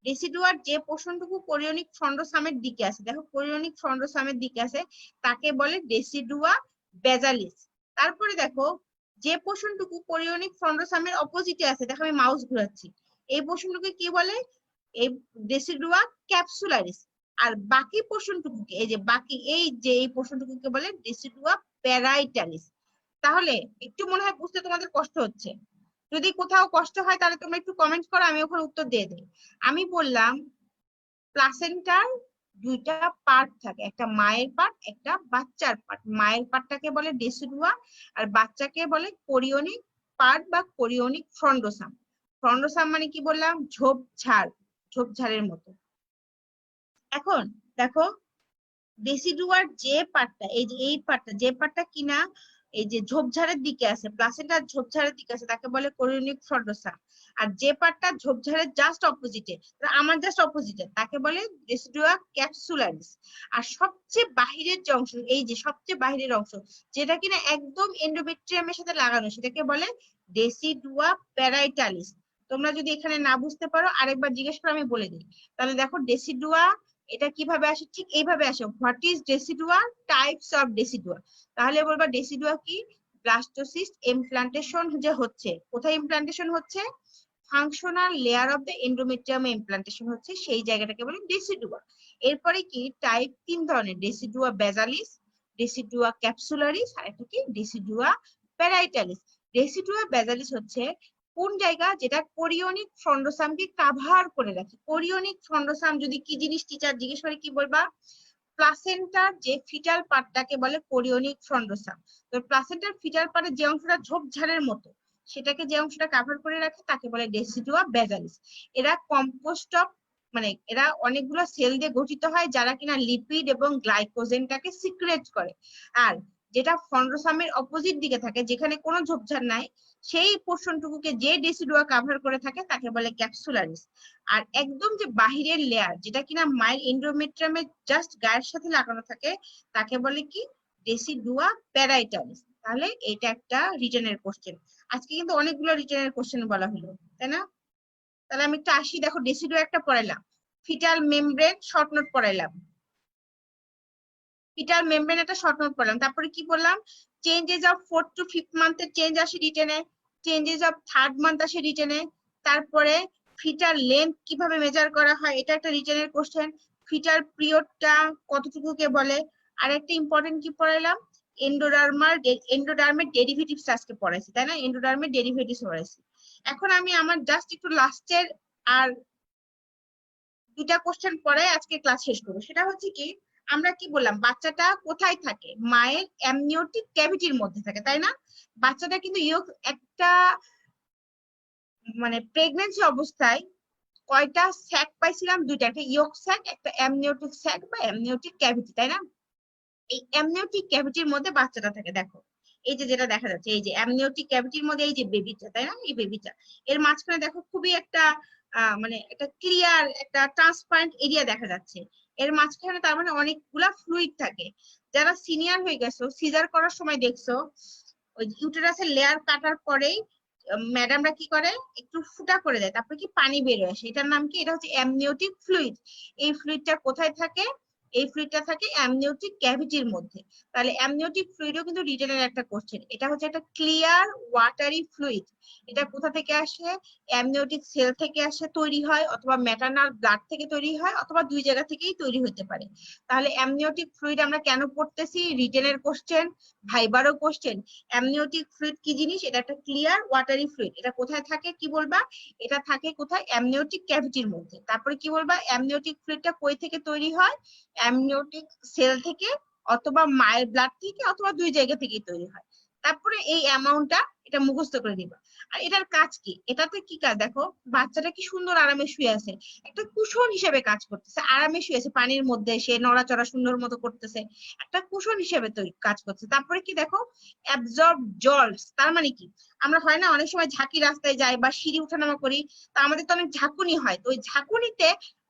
ডেসিডুয়ার যে পোর্শনটুকু কোরিওনিক ফ্রন্ডোসামের দিকে আছে, দেখো কোরিওনিক ফ্রন্ডোসামের দিকে আছে, তাকে বলে ডেসিডুয়া বেজালিস। তারপরে দেখো যে পোর্শনটুকু কোরিওনিক ফ্রন্ডোসামের অপোজিটে আছে, দেখো আমি মাউস ঘোরাচ্ছি, এই পোর্শনটুকু কি বলে? এই ডেসিডুয়া ক্যাপসুলারিস। আর বাকি পোর্শনটুকুকে, এই যে বাকি এই পোর্শনটুকুকে বলে ডেসিডুয়া প্যারাইটালিস। তাহলে একটু মনে হয় বুঝতে তোমাদের কষ্ট হচ্ছে। যদি কোথাও কষ্ট হয় তাহলে তোমরা একটু কমেন্ট করো, আমি ওখানে উত্তর দিয়ে দিই। আমি বললাম প্লাসেন্টার দুইটা পার্ট থাকে, একটা মায়ের পার্ট, একটা বাচ্চার পার্ট। মায়ের পার্টটাকে বলে ডেসিডুয়া, আর বাচ্চাকে বলে কোরিওনিক পার্ট বা কোরিওনিক ফ্রন্ডোসাম। ফ্রন্ডোসাম মানে কি বললাম? ঝোপঝাড়, ঝোপঝাড়ের মতো। এখন দেখো ডেসিডুয়ার যে পার্টটা, এই যে এই পার্টটা, যে পার্টটা কিনা এই যে ঝোপঝাড়ের দিকে আছে, প্লাসেন্টার ঝোপঝাড়ের দিকে আছে, তাকে বলে কোরিওনিক ফ্রন্ডোসাম। আর যে পার্টটা ঝোপঝাড়ের জাস্ট অপোজিটে, আমার জাস্ট অপোজিটে, তাকে বলে ডেসিডুয়া ক্যাপসুলারিস। আর সবচেয়ে বাহিরের যে অংশ, এই যে সবচেয়ে বাহিরের অংশ যেটা কিনা একদম এন্ডোমেট্রিয়ামের সাথে লাগানো, সেটাকে বলে ডেসিডুয়া প্যারাইটালিস। তোমরা যদি এখানে না বুঝতে পারো আরেকবার জিজ্ঞেস করো, আমি বলে দিই। তাহলে দেখো ডেসিডুয়া এটা কিভাবে আসে, ঠিক এইভাবে আসে। What is decidua? Types of decidua. তাহলে বলবা ডেসিডুয়া কি? ব্লাস্টোসিস্ট ইমপ্লান্টেশন যে হচ্ছে, কোথায় ইমপ্লান্টেশন হচ্ছে? Functional layer of the endometrium implantation হচ্ছে, সেই জায়গাটাকে বলে ডেসিডুয়া। এরপরে কি টাইপ 3 ধরনের, ডেসিডুয়া বেজালিস, ডেসিডুয়া ক্যাপসুলারিস, আর একটা কি ডেসিডুয়া প্যারাইটালিস। ডেসিডুয়া বেজালিস হচ্ছে কোন জায়গা? যেটা কোরিওনিক ফ্রন্ডোসামকে কাভার করে রাখে। কোরিওনিক ফ্রন্ডোসাম যদি কি জিনিস টিচার জিজ্ঞেস করে কি বলবা? প্লাসেন্টার যে ফিটাল পার্টটাকে বলে কোরিওনিক ফ্রন্ডোসাম। তো প্লাসেন্টার ফিটাল পার্টের যে অংশটা ঝোপঝাড়ের মতো, সেটাকে যে অংশটা কাভার করে রাখে তাকে বলে ডেসিডুয়া বেজালিস। এরা কম্পোস্ট অফ মানে এরা অনেকগুলো সেল দিয়ে গঠিত হয় যারা কিনা লিপিড এবং গ্লাইকোজেনটাকে সিক্রেট করে। আর যেটা ফ্রন্ডোসামের অপোজিট দিকে থাকে, যেখানে কোনো ঝোপঝাড় নাই, সেই পোর্শনটুকুকে যে ডেসিডুয়া কাভার করে থাকে তাকে বলে ক্যাপসুলারিস। আর একদম যে বাহিরের লেয়ার, যেটা কিনা মায়ের এন্ডোমেট্রিয়ামের জাস্ট গায়ের সাথে লাগানো থাকে, তাকে বলে কি? ডেসিডুয়া প্যারাইটালিস। তাহলে এটা একটা রিটেনের কোশ্চেন। আজকে কিন্তু অনেকগুলো রিটেনের কোশ্চেন বলা হলো, তাই না? তাহলে আমি একটু আসি, দেখো ডেসিডুয়া একটা পড়াইলাম, ফিটাল মেমব্রেন শর্ট নোট পড়াইলাম, ফিটাল মেমব্রেন একটা শর্ট নোট পড়লাম। তারপরে কি বললাম? Changes of 4th to 5th মান্থে চেঞ্জ আসে রিটেনে, চেঞ্জেস অফ 3rd মান্থ আসে রিটেনে। তারপরে ফিটাল লেন্থ কিভাবে মেজার করা হয়, এটা একটা রিটেনের কোশ্চেন। ফিটাল পিরিয়ডটা কতটুকু কে বলে। আর একটা ইম্পর্টেন্ট কি পড়াইলাম? এন্ডোডার্মের ডেরিভেটিভস আজকে পড়াইছি, তাই না? এন্ডোডার্মের ডেরিভেটিভস পড়াইছি। এখন আমি আমার জাস্ট একটু লাস্টের আর দুটা কোশ্চেন পরে আজকে ক্লাস শেষ করবো। সেটা হচ্ছে কি, আমরা কি বললাম, বাচ্চাটা কোথায় থাকে? মায়ের অ্যামনিওটিক ক্যাভিটির মধ্যে থাকে, তাই না? বাচ্চাটা কিন্তু একটা মানে প্রেগনেন্সি অবস্থায় কয়টা স্যাক পাইছিলাম? দুইটা, একটা ইয়ক স্যাক, একটা অ্যামনিওটিক স্যাক বা অ্যামনিওটিক ক্যাভিটি, তাই না? এই অ্যামনিওটিক ক্যাভিটির মধ্যে বাচ্চাটা থাকে। দেখো এই যে যেটা দেখা যাচ্ছে, এই যে অ্যামনিওটিক ক্যাভিটির মধ্যে এই যে বেবিটা, তাই না? এই বেবিটা, এর মাঝখানে দেখো খুবই একটা মানে একটা ক্লিয়ার একটা ট্রান্সপারেন্ট এরিয়া দেখা যাচ্ছে। এর মাঝখানে তার মানে অনেকগুলা ফ্লুইড থাকে। যারা সিনিয়র হয়ে গেছো, সিজার করার সময় দেখছো ওই ইউটেরাসের লেয়ার কাটার পরেই ম্যাডামরা কি করে, একটু ফুটা করে দেয়, তারপরে কি পানি বের হয়। এটার নাম কি? এটা হচ্ছে অ্যামনিওটিক ফ্লুইড। এই ফ্লুইডটা কোথায় থাকে? এই ফ্লুইডটা থাকে অ্যামনিওটিক ক্যাভিটির মধ্যে। তাহলে অ্যামনিওটিক ফ্লুইডও কিন্তু রিটেনের একটা কোশ্চেন। এটা হচ্ছে একটা ক্লিয়ার ওয়াটারি ফ্লুইড। এটা কোথা থেকে আসে? অ্যামনিওটিক সেল থেকে আসে, তৈরি হয়, অথবা ম্যাটারনাল ব্লাড থেকে তৈরি হয়, অথবা দুই জায়গা থেকেই তৈরি হতে পারে। তাহলে অ্যামনিওটিক ফ্লুইড আমরা কেন পড়তেছি? রিটেনের কোশ্চেন, ভাইবারও কোশ্চেন। অ্যামনিওটিক ফ্লুইড কি জিনিস? এটা একটা ক্লিয়ার ওয়াটারি ফ্লুইড। এটা কোথায় থাকে কি বলবা? এটা থাকে কোথায়? অ্যামনিওটিক ক্যাভিটির মধ্যে। তারপরে কি বলবা? অ্যামনিওটিক ফ্লুইডটা কই থেকে তৈরি হয়? অ্যামনিওটিক সেল থেকে, অথবা মায়ের ব্লাড থেকে, অথবা দুই জায়গা থেকেই তৈরি হয়। তারপরে এই অ্যামাউন্টটা এটা মুখস্থ করে দিবা। আর এটার কাজ কি? এটাতে কি কাজ দেখো, বাচ্চাটা কি সুন্দর আরামে শুয়ে আছে, একটা কুশন হিসেবে কাজ করতেছে। আরামে শুয়ে আছে, পানির মধ্যে সে নড়াচড়া সুন্দর মতো করতেছে, একটা কুশন হিসেবে কাজ করছে। তারপরে কি দেখো, অ্যাবজর্ব জলস। তার মানে কি, আমরা হয় না অনেক সময় ঝাঁকি রাস্তায় যাই বা সিঁড়ি উঠানামা করি, তা আমাদের তো অনেক ঝাঁকুনি হয়, তো ওই ঝাঁকুনিতে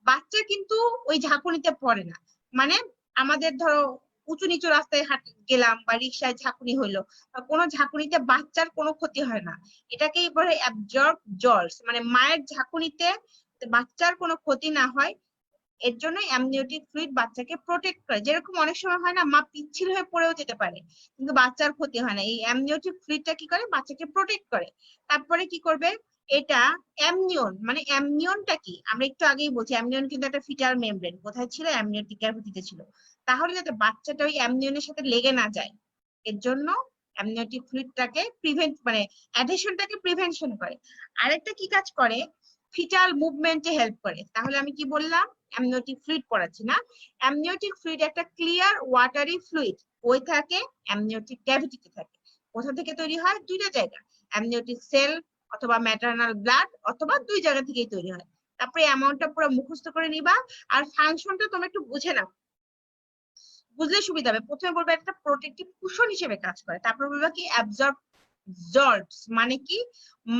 বাচ্চা কিন্তু ওই ঝাঁকুনিতে পড়ে না। মানে আমাদের ধরো উঁচু নিচু রাস্তায় গেলাম বা রিক্সায় ঝাঁকুনি হইলো, কোনো ঝাঁকুনিতে বাচ্চার কোনো ক্ষতি হয় না। এটাকেই বলে অ্যাবজর্ব জলস, মানে মায়ের ঝাঁকুনিতে বাচ্চার কোনো ক্ষতি না হয়। এর জন্য অ্যামনিওটিক ফ্লুইড বাচ্চাকে প্রোটেক্ট করে। যেরকম অনেক সময় হয় না, মা পিচ্ছিল হয়ে পড়েও যেতে পারে, কিন্তু বাচ্চার ক্ষতি হয় না। এই অ্যামনিওটিক ফ্লুইডটা কি করে? বাচ্চাকে প্রোটেক্ট করে। তারপরে কি করবে? এটা অ্যামনিয়ন, মানে অ্যামনিয়নটা কি আমরা একটু আগেই বলছি, অ্যামনিয়ন কিন্তু একটা ফিটাল মেমব্রেন। কোথায় ছিল? অ্যামনিওটিক ক্যাভিটিতে ছিল। তাহলে যাতে বাচ্চাটা ওই অ্যামনিয়নের সাথে লেগে না যায়, এর জন্য অ্যামনিওটিক ফ্লুইডটাকে প্রিভেন্ট, মানে অ্যাডহেশনটাকে প্রিভেনশন করে। আরেকটা কি কাজ করে? ফিটাল মুভমেন্টে হেল্প করে। তাহলে আমি কি বললাম? অ্যামনিওটিক ফ্লুইড পড়াচ্ছি না? অ্যামনিওটিক ফ্লুইড একটা ক্লিয়ার ওয়াটারি ফ্লুইড। ওই থাকে অ্যামনিওটিক ক্যাভিটিতে থাকে। কোথা থেকে তৈরি হয়? দুইটা জায়গা, অ্যামনিওটিক সেল অথবা ম্যাটারনাল ব্লাড, অথবা দুই জায়গা থেকেই তৈরি হয়। তারপরে অ্যামাউন্টটা পুরো মুখস্থ করে নিবা। আর ফাংশনটা তোমরা একটু বুঝে নাও, বুঝলে সুবিধা হবে। প্রথমে বলবে একটা প্রোটেক্টিভ কুশন হিসেবে কাজ করে, তারপর বলবে কি অ্যাবজর্ব জলস, মানে কি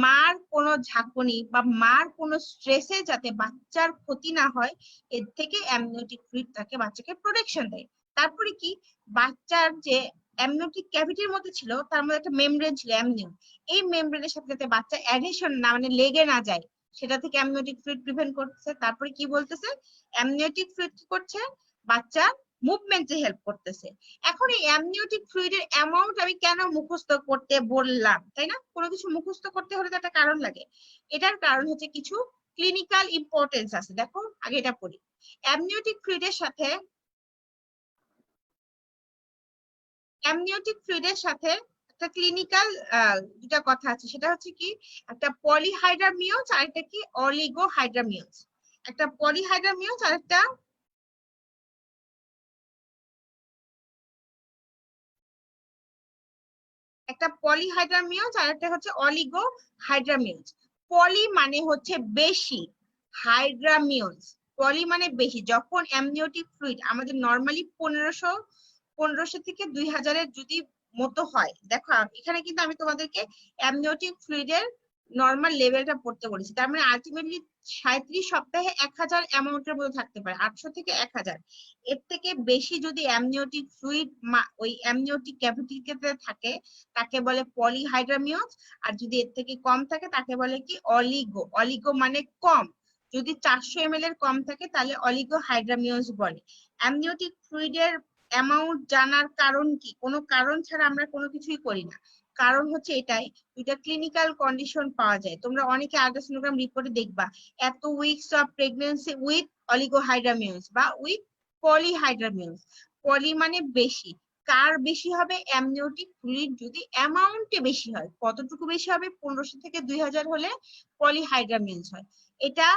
মার কোনো ঝাঁকুনি বা মার কোনো স্ট্রেসে যাতে বাচ্চার ক্ষতি না হয়, এর থেকে অ্যামনিওটিক ফ্লুইড তাকে বাচ্চাকে প্রোটেকশন দেয়। তারপরে কি, বাচ্চার যে অ্যামনিওটিক ক্যাভিটির মধ্যে ছিল, তার মধ্যে একটা মেমব্রেন ছিল অ্যামনিয়ন। এই মেমব্রেনের সাথে যাতে বাচ্চা অ্যাডহেশন না, মানে লেগে না যায়, সেটা থেকে অ্যামনিওটিক ফ্লুইড প্রিভেন্ট করতেছে। তারপরে কি বলতেছে? অ্যামনিওটিক ফ্লুইড কি করছে? বাচ্চার মুভমেন্টে হেল্প করতেছে। এখন এই অ্যামনিওটিক ফ্লুইডের অ্যামাউন্ট আমি কেন মুখস্থ করতে বললাম, তাই না? কোনো কিছু মুখস্থ করতে হলে তো একটা কারণ লাগে। এটার কারণ হচ্ছে কিছু ক্লিনিক্যাল ইম্পর্টেন্স আছে। দেখো আগে এটা পড়ি। অ্যামনিওটিক ফ্লুইডের সাথে একটা ক্লিনিক্যাল দুটা কথা আছে। সেটা হচ্ছে কি, একটা পলিহাইড্রামিওজ আর একটা কি অলিগোহাইড্রামিওজ। একটা পলিহাইড্রামিওজ আর একটা পলিহাইড্রামিওজ আর একটা হচ্ছে অলিগোহাইড্রামিওজ। পলি মানে হচ্ছে বেশি, হাইড্রামিওজ, পলি মানে বেশি। যখন অ্যামনিওটিক ফ্লুইড আমাদের নর্মালি 1500 থেকে 2000-এর যদি মতো হয়, দেখো এখানে কিন্তু আমি তোমাদেরকে অ্যামনিওটিক ফ্লুইডের নর্মাল লেভেলটা পড়তে বলেছি। তার মানে আলটিমেটলি 37 সপ্তাহে 1000 অ্যামাউন্টের মধ্যে থাকতে পারে, 800 থেকে 1000। এর থেকে বেশি যদি অ্যামনিওটিক ফ্লুইড ওই অ্যামনিওটিক ক্যাভিটিতে থাকে, তাকে বলে পলিহাইড্রামিওজ। আর যদি এর থেকে কম থাকে তাকে বলে কি অলিগো। অলিগো মানে কম। যদি 400 ml এর কম থাকে তাহলে অলিগোহাইড্রামিওজ বলে। অ্যামনিওটিক ফ্লুইডের অ্যামাউন্ট জানার কারণ কি? কোনো কারণ ছাড়া আমরা কোনো কিছুই করি না। কারণ হচ্ছে এটাই, দুইটা ক্লিনিক্যাল কন্ডিশন পাওয়া যায়। তোমরা অনেকে আল্ট্রাসোনোগ্রাম রিপোর্টে দেখবা এত উইকস অফ প্রেগন্যান্সি উইথ অলিগোহাইড্রামিওজ বা উইথ পলিহাইড্রামিওজ। পলি মানে বেশি, কার বেশি হবে? অ্যামনিওটিক ফ্লুইড যদি অ্যামাউন্টে বেশি হয়। কতটুকু বেশি হবে? 1500 থেকে 2000 হলে পলিহাইড্রামিউলস হয়। এটা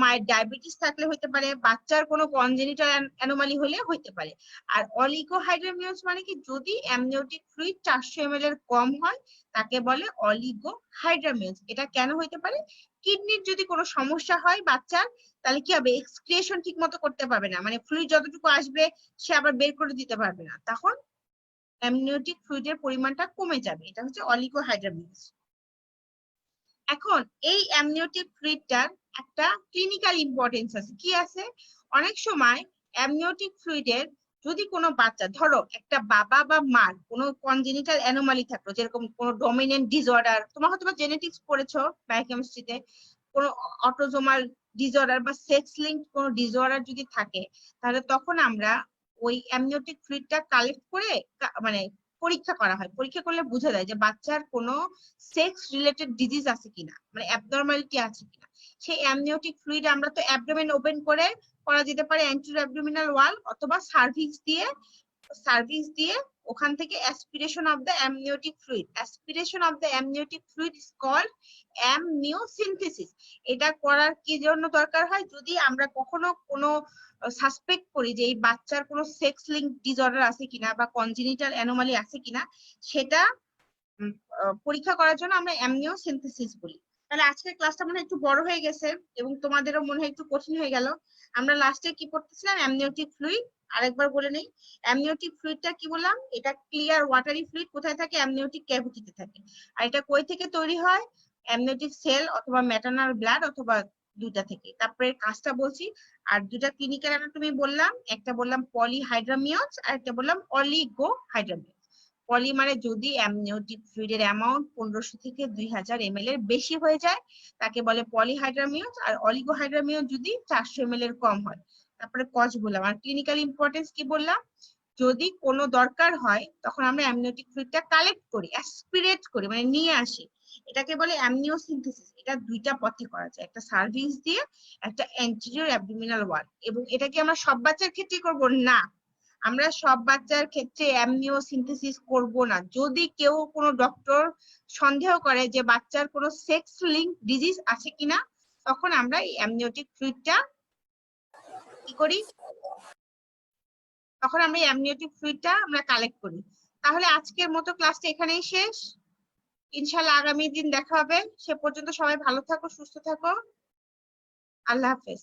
মায়ের ডায়াবেটিস থাকলে হইতে পারে, বাচ্চার কোনো কনজেনিটাল অ্যানোমালি হলে হইতে পারে। আর অলিগোহাইড্রামিউলস মানে কি? যদি অ্যামনিওটিক ফ্লুইড 400 ml এর কম হয় তাকে বলে অলিগোহাইড্রামিউলস। এটা কেন হইতে পারে? কিডনির যদি কোনো সমস্যা হয় বাচ্চার, তাহলে কি হবে? এক্সক্রিয়েশন ঠিক মতো করতে পারবে না, মানে ফ্লুইড যতটুকু আসবে সে আবার বের করে দিতে পারবে না, তখন অ্যামনিওটিক ফ্লুইডের পরিমাণটা কমে যাবে। এটা হচ্ছে অলিগোহাইড্রামিউলস। এখন এই অ্যামনিওটিক ফ্লুইডটার একটা ক্লিনিক্যাল ইম্পর্টেন্স আছে। কি আছে? অনেক সময় অ্যামনিওটিক ফ্লুইডের যদি কোনো বাচ্চা, ধরো একটা বাবা বা মার কোনো কনজেনিটাল অ্যানোমালি থাকলো, যেরকম কোনো ডমিনেন্ট ডিসঅর্ডার, তোমার হয়তো বা জেনেটিক্স পড়েছো বায়োকেমিস্ট্রিতে, কোনো অটোজোমাল ডিসঅর্ডার বা সেক্স লিঙ্ক কোনো ডিসঅর্ডার যদি থাকে, তাহলে তখন আমরা ওই অ্যামনিওটিক ফ্লুইডটা কালেক্ট করে মানে পরীক্ষা করা হয়। পরীক্ষা করলে বোঝা যায় যে বাচ্চার কোনো সেক্স রিলেটেড ডিজিজ আছে কিনা, মানে অ্যাবনরমালিটি আছে কিনা। সেই অ্যামনিওটিক ফ্লুইড আমরা তো অ্যাবডোমেন ওপেন করে করা যেতে পারে অ্যান্টেরিয়র অ্যাবডোমিনাল ওয়াল, অথবা সার্ভিক্স দিয়ে ওখান থেকে aspiration of the amniotic fluid. Aspiration of the amniotic fluid is called amniocentesis. এটা করার কি জন্য দরকার হয়? যদি আমরা কখনো কোনো সাসপেক্ট করি যে এই বাচ্চার কোনো সেক্স লিঙ্ক ডিসঅর্ডার আছে কিনা বা কনজেনিটাল অ্যানোমালি আছে কিনা, সেটা পরীক্ষা করার জন্য আমরা অ্যামনিওসিনথেসিস বলি। তাহলে আজকের ক্লাসটা মনে হয় একটু বড় হয়ে গেছে এবং তোমাদেরও মনে হয় একটু কঠিন হয়ে গেল। আমরা লাস্টে কি পড়তেছিলাম? Amniotic fluid. আরেকবার বলে নেই, অ্যামনিওটিক ফ্লুইডটা কি বললাম? এটা ক্লিয়ার ওয়াটারি ফ্লুইড। কোথায় থাকে? অ্যামনিওটিক ক্যাভিটিতে থাকে। আর এটা কই থেকে তৈরি হয়? অ্যামনিওটিক সেল অথবা ম্যাটার্নাল ব্লাড, অথবা দুটা থেকে। তারপরে কাজটা বলছি। আর দুটা ক্লিনিক্যাল অ্যানাটমি বললাম, একটা বললাম পলিহাইড্রামিউলস আর একটা বললাম অলিগোহাইড্রামিউলস। পলি মানে যদি অ্যামনিওটিক ফ্লুইডের অ্যামাউন্ট 1500 থেকে 2000 ml এর বেশি হয়ে যায় তাকে বলে পলিহাইড্রামিউলস, আর অলিগোহাইড্রামিউলস যদি 400 ml এর কম হয়। তারপরে কজ বললাম। আর ক্লিনিক্যাল ইম্পর্টেন্স কি বললাম? যদি কোনো দরকার হয় তখন আমরা অ্যামনিওটিক ফ্লুইডটা কালেক্ট করি, অ্যাসপিরেট করি, মানে নিয়ে আসি। এটাকে বলে অ্যামনিওসিনথেসিস। এটা দুইটা পথে করা যায়, একটা সার্ভিক্স দিয়ে, একটা অ্যান্টেরিয়র অ্যাবডোমিনাল ওয়াল। এবং এটা কি আমরা সব বাচ্চার ক্ষেত্রে করব? না, আমরা সব বাচ্চার ক্ষেত্রে অ্যামনিওসিনথেসিস করব না। যদি কেউ কোনো ডক্টর সন্দেহ করে যে বাচ্চার কোনো সেক্স লিঙ্ক ডিজিজ আছে কিনা, তখন আমরা এই অ্যামনিওটিক ফ্লুইডটা কি করি? তখন আমরা এই অ্যামনিওটিক ফ্লুইডটা আমরা কালেক্ট করি। তাহলে আজকের মতো ক্লাসটা এখানেই শেষ। ইনশাআল্লাহ আগামী দিন দেখা হবে। সে পর্যন্ত সবাই ভালো থাকো, সুস্থ থাকো। আল্লাহ হাফেজ।